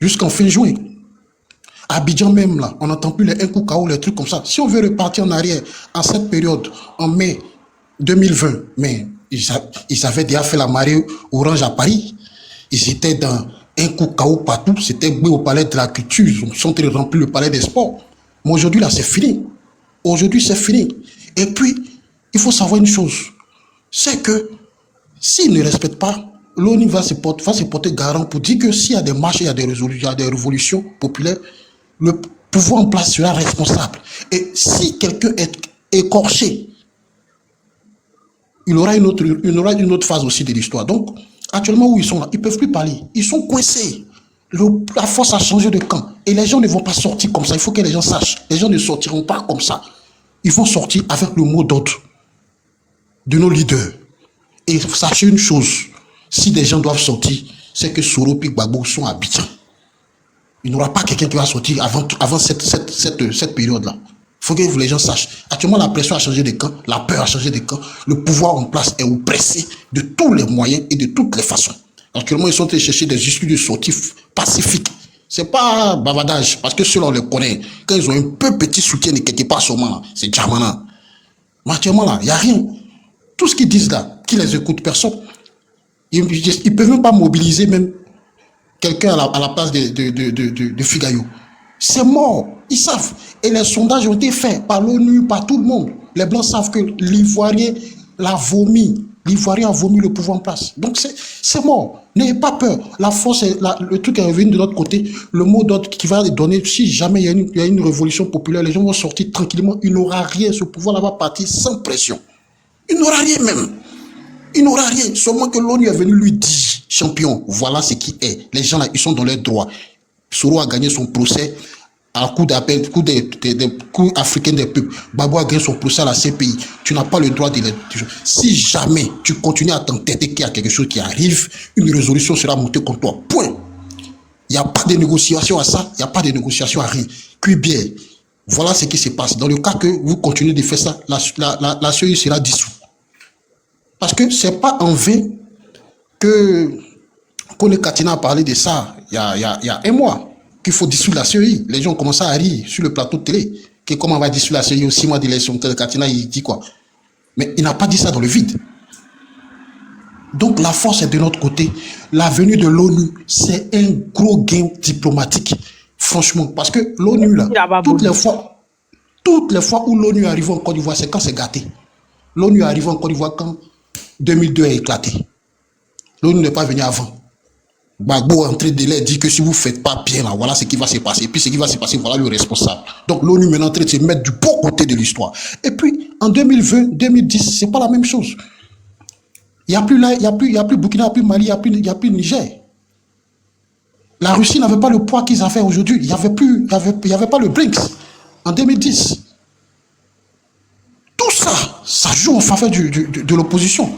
jusqu'en fin juin. À Abidjan même, là, on n'entend plus les un coup KO, les trucs comme ça. Si on veut repartir en arrière, en cette période, en mai 2020, mais ils avaient déjà fait la marée orange à Paris. Ils étaient dans un coup KO partout. C'était au palais de la culture. Ils sont en train de remplir le palais des sports. Mais aujourd'hui, là, c'est fini. Aujourd'hui, c'est fini. Et puis, il faut savoir une chose. C'est que s'ils ne respectent pas, l'ONU va se porter garant pour dire que s'il y a des marches, il y a des résolutions, il y a des révolutions populaires, le pouvoir en place sera responsable. Et si quelqu'un est écorché, il aura une autre phase aussi de l'histoire. Donc, actuellement où ils sont là, ils ne peuvent plus parler. Ils sont coincés. La force a changé de camp. Et les gens ne vont pas sortir comme ça. Il faut que les gens sachent. Les gens ne sortiront pas comme ça. Ils vont sortir avec le mot d'ordre de nos leaders. Et sachez une chose, si des gens doivent sortir, c'est que Soro et Gbagbo sont habitants. Il n'y aura pas quelqu'un qui va sortir avant cette période-là. Il faut que les gens sachent. Actuellement, la pression a changé de camp, la peur a changé de camp, le pouvoir en place est oppressé de tous les moyens et de toutes les façons. Actuellement, ils sont en train de chercher des issues de sortie pacifiques. Ce n'est pas bavardage, parce que ceux-là, on les connaît. Quand ils ont un peu petit soutien de quelque part seulement, c'est Djamana. Mais actuellement, là, il n'y a rien. Tout ce qu'ils disent là, qui les écoute, personne. Ils ne peuvent même pas mobiliser même quelqu'un à la place de Figayo. C'est mort. Ils savent. Et les sondages ont été faits par l'ONU, par tout le monde. Les Blancs savent que l'Ivoirien l'a vomi. L'Ivoirien a vomi le pouvoir en place. Donc c'est mort. N'ayez pas peur. La force, le truc est revenu de notre côté. Le mot d'ordre qui va donner, si jamais il y a une révolution populaire, les gens vont sortir tranquillement. Il n'aura rien. Ce pouvoir-là va partir sans pression. Il n'aura rien même. Il n'aura rien. Seulement que l'ONU est venu lui dire, champion, voilà ce qui est. Les gens là, ils sont dans leurs droits. Soro a gagné son procès à la Cour d'appel, Cour africaine des peuples. Gbagbo a gagné son procès à la CPI. Tu n'as pas le droit de les... Si jamais tu continues à t'entêter qu'il y a quelque chose qui arrive, une résolution sera montée contre toi. Point. Il n'y a pas de négociation à ça. Il n'y a pas de négociation à rien. Bien. Voilà ce qui se passe. Dans le cas que vous continuez de faire ça, la CEI sera dissoute. Parce que ce n'est pas en vain que Kone Katina a parlé de ça il y a un mois, qu'il faut dissoudre la CEI. Les gens ont commencé à rire sur le plateau de télé. Que comment on va dissoudre la CEI aux 6 mois d'élection? Katina, il dit quoi? Mais il n'a pas dit ça dans le vide. Donc la force est de notre côté. La venue de l'ONU, c'est un gros gain diplomatique. Franchement, parce que l'ONU, là, toutes les fois où l'ONU arrive en Côte d'Ivoire, c'est quand c'est gâté. L'ONU arrive en Côte d'Ivoire quand 2002 a éclaté. L'ONU n'est pas venu avant. Gbagbo est entré de l'air dit que si vous ne faites pas bien, là, voilà ce qui va se passer. Et puis ce qui va se passer, voilà le responsable. Donc l'ONU est en train de se mettre du bon côté de l'histoire. Et puis en 2020, 2010, ce n'est pas la même chose. Il n'y a plus Burkina, il n'y a plus Mali, il n'y a plus Niger. La Russie n'avait pas le poids qu'ils avaient aujourd'hui. Il n'y avait pas le BRICS en 2010. Tout ça, ça joue en faveur de l'opposition.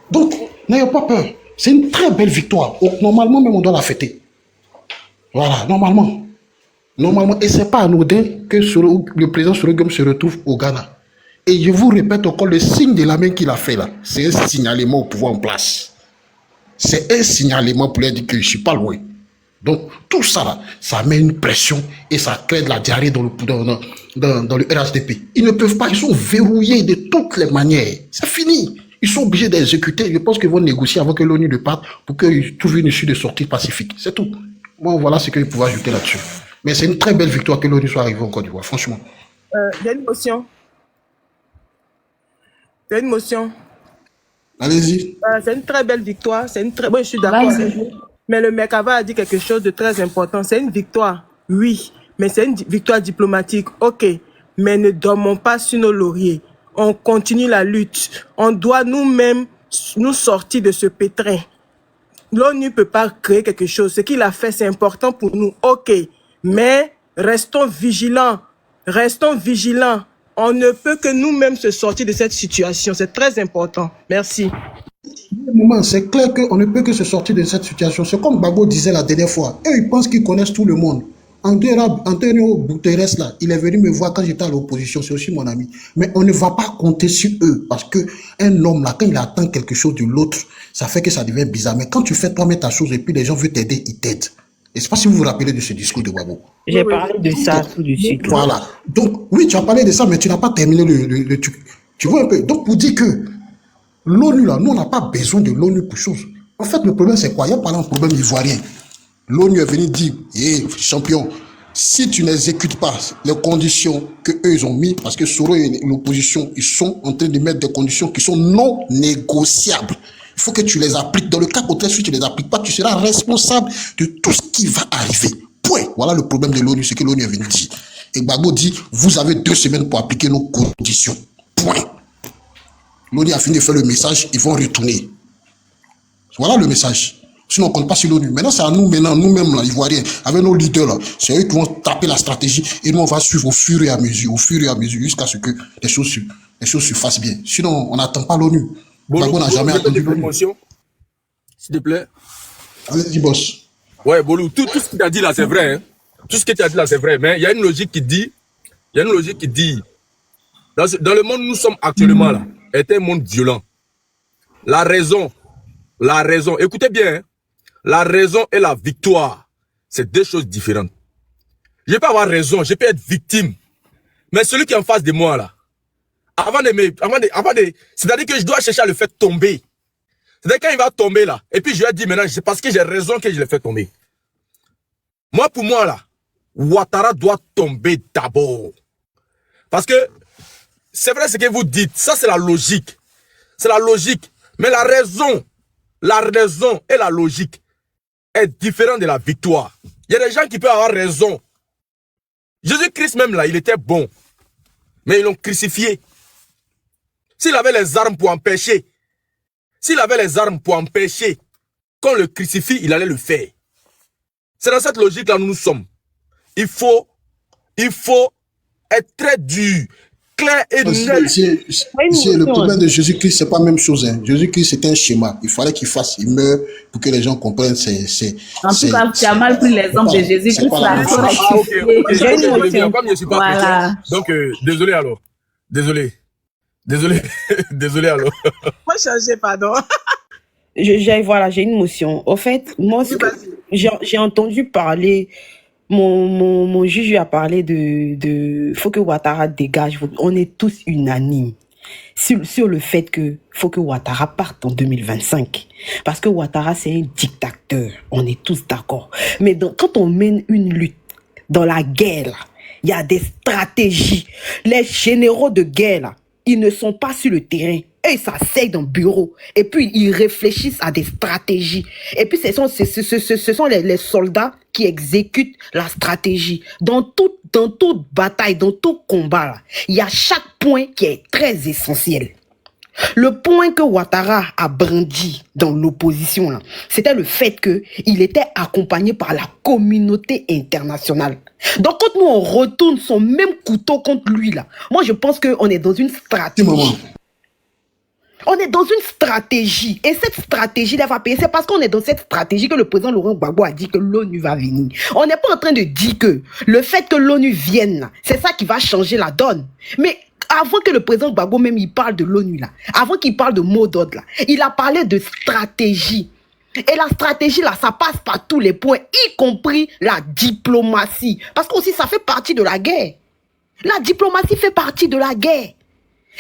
Donc, n'ayez pas peur. C'est une très belle victoire. Normalement, même on doit la fêter. Voilà, normalement. Et ce n'est pas anodin que le président Sorogum se retrouve au Ghana. Et je vous répète encore, le signe de la main qu'il a fait là, c'est un signalement au pouvoir en place. C'est un signalement pour lui dire que je ne suis pas loin. Donc, tout ça là, ça met une pression et ça crée de la diarrhée dans le RHDP. Ils ne peuvent pas, ils sont verrouillés de toutes les manières. C'est fini. Ils sont obligés d'exécuter. Je pense qu'ils vont négocier avant que l'ONU ne parte pour qu'ils trouvent une issue de sortie pacifique. C'est tout. Bon, voilà ce que je pouvais ajouter là-dessus. Mais c'est une très belle victoire que l'ONU soit arrivée en Côte d'Ivoire, franchement. Il y a une motion. C'est une motion. Allez-y. C'est une très belle victoire. C'est une très... Bon, je suis d'accord. Mais le Merkava a dit quelque chose de très important. C'est une victoire, oui, mais c'est une victoire diplomatique, ok. Mais ne dormons pas sur nos lauriers. On continue la lutte. On doit nous-mêmes nous sortir de ce pétrin. L'ONU ne peut pas créer quelque chose. Ce qu'il a fait, c'est important pour nous, ok. Mais restons vigilants. Restons vigilants. On ne peut que nous-mêmes se sortir de cette situation. C'est très important. Merci. C'est clair qu'on ne peut que se sortir de cette situation. C'est comme Gbagbo disait la dernière fois. Eux, ils pensent qu'ils connaissent tout le monde. Antonio Guterres, là, il est venu me voir quand j'étais à l'opposition. C'est aussi mon ami. Mais on ne va pas compter sur eux. Parce qu'un homme, là, quand il attend quelque chose de l'autre, ça fait que ça devient bizarre. Mais quand tu fais toi-même ta chose et puis les gens veulent t'aider, ils t'aident. Et je ne sais pas si vous vous rappelez de ce discours de Gbagbo. J'ai parlé de ça tout de suite. Voilà. Donc, oui, tu as parlé de ça, mais tu n'as pas terminé le truc. Tu vois un peu. Donc, pour dire que l'ONU, là, nous, on n'a pas besoin de l'ONU pour chose. En fait, le problème, c'est quoi? Il y a par exemple un problème ivoirien. L'ONU est venue dire, champion, si tu n'exécutes pas les conditions qu'eux, ils ont mis, parce que Soro et l'opposition, ils sont en train de mettre des conditions qui sont non négociables. Il faut que tu les appliques. Dans le cas contraire, si tu ne les appliques pas, tu seras responsable de tout ce qui va arriver. Point. Voilà le problème de l'ONU, c'est que l'ONU est venue dire. Et Gbagbo dit, vous avez 2 semaines pour appliquer nos conditions. Point. L'ONU a fini de faire le message, ils vont retourner. Voilà le message. Sinon, on ne compte pas sur l'ONU. Maintenant, c'est à nous, nous-mêmes, là, Ivoiriens, avec nos leaders, là. C'est eux qui vont taper la stratégie et nous, on va suivre au fur et à mesure, jusqu'à ce que les choses se fassent bien. Sinon, on n'attend pas l'ONU. Gbagbo n'a jamais attendu l'ONU. S'il te plaît. Allez-y, boss. Ouais, Bolou, tout ce que tu as dit là, c'est vrai. Hein. Tout ce que tu as dit là, c'est vrai. Mais il y a une logique qui dit, dans le monde où nous sommes actuellement là, est un monde violent. La raison, écoutez bien, hein, la raison et la victoire, c'est 2 choses différentes. Je peux avoir raison, je peux être victime. Mais celui qui est en face de moi là, c'est-à-dire que je dois chercher à le faire tomber. C'est-à-dire quand il va tomber là, et puis je lui ai dit maintenant, c'est parce que j'ai raison que je le fais tomber. Moi, pour moi là, Ouattara doit tomber d'abord. Parce que, c'est vrai ce que vous dites, ça c'est la logique. C'est la logique. Mais la raison et la logique est différente de la victoire. Il y a des gens qui peuvent avoir raison. Jésus-Christ même là, il était bon. Mais ils l'ont crucifié. S'il avait les armes pour empêcher, qu'on le crucifie, il allait le faire. C'est dans cette logique-là où nous sommes. Il faut être très dur, clair et net. Le problème de Jésus-Christ, c'est pas la même chose. Hein. Jésus-Christ, c'est un schéma. Il fallait qu'il meure pour que les gens comprennent. En tout cas, tu as mal pris l'exemple de Jésus-Christ. Voilà. Donc, désolé alors. Désolé alors. Moi, changer, pardon. Voilà, j'ai une motion. Au fait, moi, j'ai entendu parler, mon juge a parlé de faut que Ouattara dégage. On est tous unanimes sur le fait que faut que Ouattara parte en 2025. Parce que Ouattara, c'est un dictateur. On est tous d'accord. Mais quand on mène une lutte dans la guerre, il y a des stratégies. Les généraux de guerre, ils ne sont pas sur le terrain. Et ils s'asseyent dans le bureau. Et puis, ils réfléchissent à des stratégies. Et puis, ce sont les soldats qui exécutent la stratégie. Dans toute bataille, dans tout combat, il y a chaque point qui est très essentiel. Le point que Ouattara a brandi dans l'opposition, c'était le fait qu'il était accompagné par la communauté internationale. Donc, quand nous, on retourne son même couteau contre lui, moi, je pense qu'on est dans une stratégie. On est dans une stratégie. Et cette stratégie, elle va payer. C'est parce qu'on est dans cette stratégie que le président Laurent Gbagbo a dit que l'ONU va venir. On n'est pas en train de dire que le fait que l'ONU vienne, c'est ça qui va changer la donne. Mais avant que le président Gbagbo même il parle de l'ONU, avant qu'il parle de mot d'ordre, il a parlé de stratégie. Et la stratégie, ça passe par tous les points, y compris la diplomatie. Parce que aussi, ça fait partie de la guerre. La diplomatie fait partie de la guerre.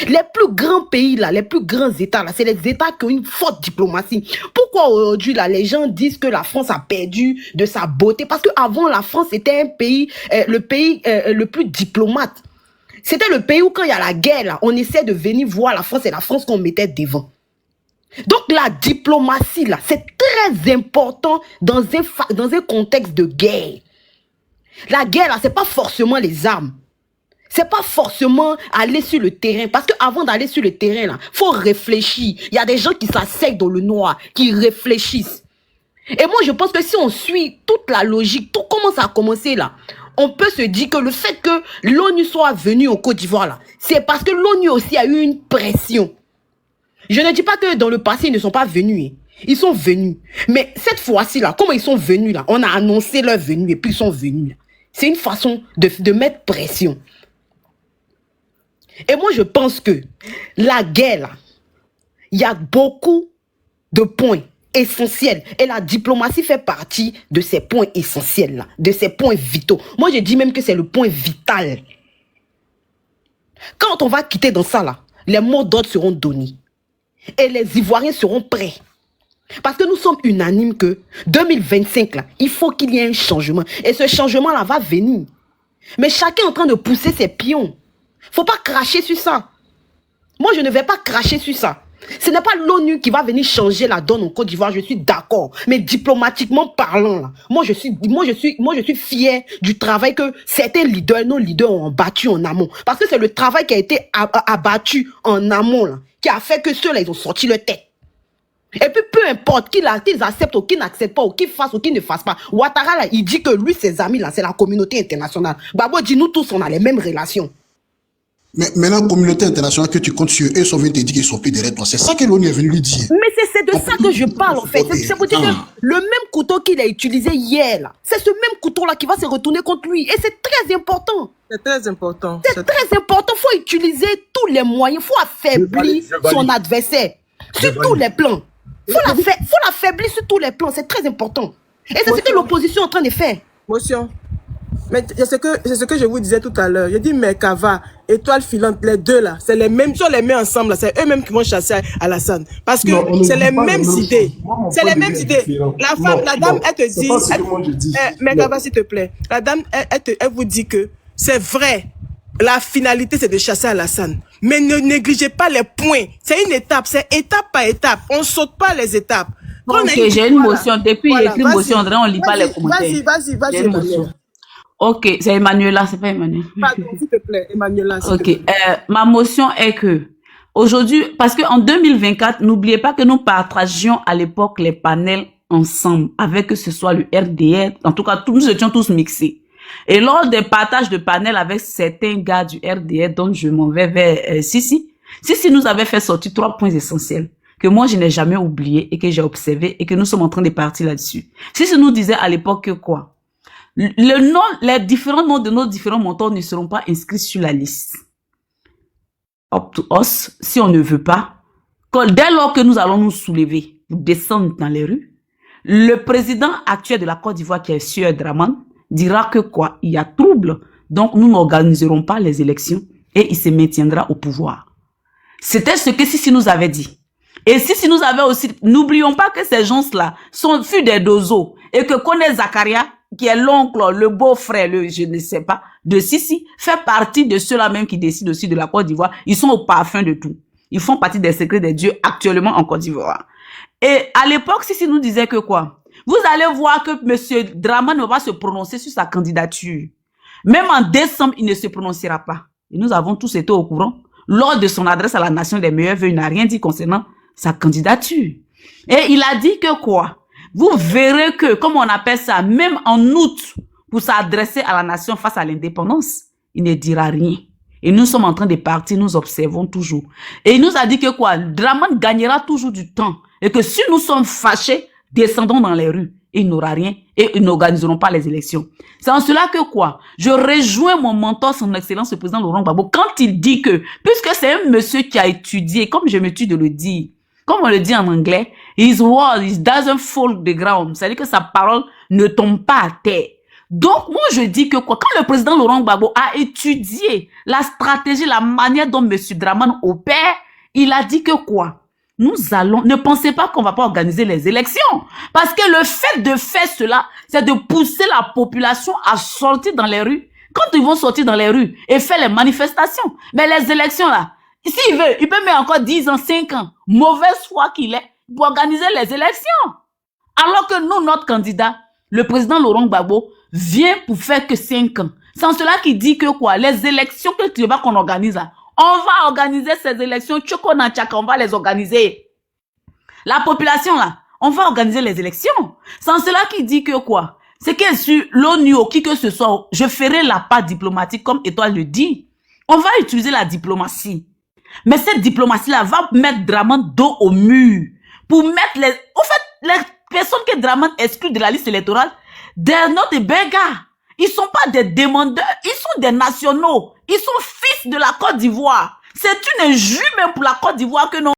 Les plus grands pays, les plus grands États, c'est les États qui ont une forte diplomatie. Pourquoi aujourd'hui, les gens disent que la France a perdu de sa beauté? Parce qu'avant, la France était un pays, le pays le plus diplomate. C'était le pays où quand il y a la guerre, on essaie de venir voir la France et la France qu'on mettait devant. Donc la diplomatie, là, c'est très important dans un contexte de guerre. La guerre, là, c'est pas forcément les armes. C'est pas forcément aller sur le terrain. Parce qu'avant d'aller sur le terrain, là, faut réfléchir. Il y a des gens qui s'asseyent dans le noir, qui réfléchissent. Et moi, je pense que si on suit toute la logique, tout comment ça a commencé là, on peut se dire que le fait que l'ONU soit venue en Côte d'Ivoire là, c'est parce que l'ONU aussi a eu une pression. Je ne dis pas que dans le passé, ils ne sont pas venus. Ils sont venus. Mais cette fois-ci là, comment ils sont venus là, on a annoncé leur venue et puis ils sont venus là. C'est une façon de mettre pression. Et moi, je pense que la guerre là, il y a beaucoup de points essentiels. Et la diplomatie fait partie de ces points essentiels là, de ces points vitaux. Moi, je dis même que c'est le point vital. Quand on va quitter dans ça là, les mots d'ordre seront donnés. Et les Ivoiriens seront prêts. Parce que nous sommes unanimes que 2025 là, il faut qu'il y ait un changement. Et ce changement là va venir. Mais chacun est en train de pousser ses pions. Faut pas cracher sur ça. Moi, je ne vais pas cracher sur ça. Ce n'est pas l'ONU qui va venir changer la donne en Côte d'Ivoire, je suis d'accord. Mais diplomatiquement parlant, là, moi je suis fier du travail que certains leaders, nos leaders ont battu en amont. Parce que c'est le travail qui a été abattu en amont, là, qui a fait que ceux-là, ils ont sorti leur tête. Et puis peu importe qu'ils acceptent ou qu'ils n'acceptent pas, ou qu'ils fassent ou qu'ils ne fassent pas. Ouattara, là, il dit que lui, ses amis, là, c'est la communauté internationale. Babo dit, nous tous, on a les mêmes relations. Mais maintenant, la communauté internationale que tu comptes sur eux, sont venus te dire qu'ils sont plus derrière toi. C'est ça que l'ONU est venu lui dire. Mais c'est de ça que je parle, en fait. C'est pour dire que le même couteau qu'il a utilisé hier, là, c'est ce même couteau-là qui va se retourner contre lui. Et c'est très important. C'est très important. C'est très important. Il faut utiliser tous les moyens. Il faut affaiblir son adversaire sur tous les plans. Il faut l'affaiblir sur tous les plans. C'est très important. Et c'est ce que l'opposition est en train de faire. Motion. Mais c'est ce que je vous disais tout à l'heure. Je dis Merkava, Étoile filante, les deux là, c'est les mêmes, si on les met ensemble, c'est eux-mêmes qui vont chasser Alassane. Parce que c'est les mêmes idées. C'est les mêmes idées. La femme, la dame, elle te dit, Merkava, s'il te plaît, la dame, elle vous dit que c'est vrai, la finalité c'est de chasser Alassane. Mais ne négligez pas les points. C'est une étape, c'est étape par étape. On saute pas les étapes. Ok, j'ai une motion. Depuis qu'il y a écrit motion, on ne lit pas les commentaires. Vas-y. Ok, c'est Emmanuela, c'est pas Emmanuel. Pardon, s'il te plaît, Emmanuela. Ok, ma motion est que aujourd'hui, parce qu'en 2024, n'oubliez pas que nous partagions à l'époque les panels ensemble, avec que ce soit le RDR, en tout cas, nous étions tous mixés. Et lors des partages de panels avec certains gars du RDR, dont je m'en vais vers Sissi nous avait fait sortir 3 points essentiels que moi je n'ai jamais oublié et que j'ai observé et que nous sommes en train de partir là-dessus. Sissi nous disait à l'époque que quoi? Les différents noms de nos différents montants ne seront pas inscrits sur la liste. Up to us, si on ne veut pas, dès lors que nous allons nous soulever, nous descendre dans les rues, le président actuel de la Côte d'Ivoire, qui est Sieur Dramane, dira que quoi? Il y a trouble, donc nous n'organiserons pas les élections et il se maintiendra au pouvoir. C'était ce que Sissi nous avait dit. Et Sissi nous avait aussi, n'oublions pas que ces gens-là furent des dozos et que Kone Zakaria, qui est l'oncle, le beau-frère, je ne sais pas, de Sissi, fait partie de ceux-là même qui décident aussi de la Côte d'Ivoire. Ils sont au parfum de tout. Ils font partie des secrets des dieux actuellement en Côte d'Ivoire. Et à l'époque, Sissi nous disait que quoi? Vous allez voir que M. Dramane ne va pas se prononcer sur sa candidature. Même en décembre, il ne se prononcera pas. Et nous avons tous été au courant. Lors de son adresse à la nation des meilleurs vœux, il n'a rien dit concernant sa candidature. Et il a dit que quoi? Vous verrez que, comme on appelle ça, même en août, pour s'adresser à la nation face à l'indépendance, il ne dira rien. Et nous sommes en train de partir, nous observons toujours. Et il nous a dit que quoi? Dramane gagnera toujours du temps. Et que si nous sommes fâchés, descendons dans les rues. Il n'aura rien et ils n'organiseront pas les élections. C'est en cela que quoi? Je rejoins mon mentor, son excellence, le président Laurent Gbagbo, quand il dit que, puisque c'est un monsieur qui a étudié, comme je me tue de le dire, comme on le dit en anglais, his word, it doesn't fall the ground. C'est-à-dire que sa parole ne tombe pas à terre. Donc, moi, je dis que quoi, quand le président Laurent Gbagbo a étudié la stratégie, la manière dont M. Dramane opère, il a dit que quoi? Nous allons, ne pensez pas qu'on va pas organiser les élections. Parce que le fait de faire cela, c'est de pousser la population à sortir dans les rues. Quand ils vont sortir dans les rues et faire les manifestations, mais les élections là, S'il veut, il peut mettre encore 10 ans, 5 ans. Mauvaise foi qu'il est pour organiser les élections. Alors que nous, notre candidat, le président Laurent Gbagbo, vient pour faire que 5 ans. C'est en cela qu'il dit que quoi? Les élections que tu veux qu'on organise là, on va organiser ces élections. Tchoko Nanchaka, on va les organiser. La population là, on va organiser les élections. C'est en cela qu'il dit que quoi? C'est que sur l'ONU ou qui que ce soit, je ferai la part diplomatique comme Étoile le dit. On va utiliser la diplomatie. Mais cette diplomatie-là va mettre Dramane dos au mur. Pour mettre les... En fait, les personnes que Dramane exclut de la liste électorale, they're not des gars. Ils sont pas des demandeurs. Ils sont des nationaux. Ils sont fils de la Côte d'Ivoire. C'est une injure même pour la Côte d'Ivoire que non.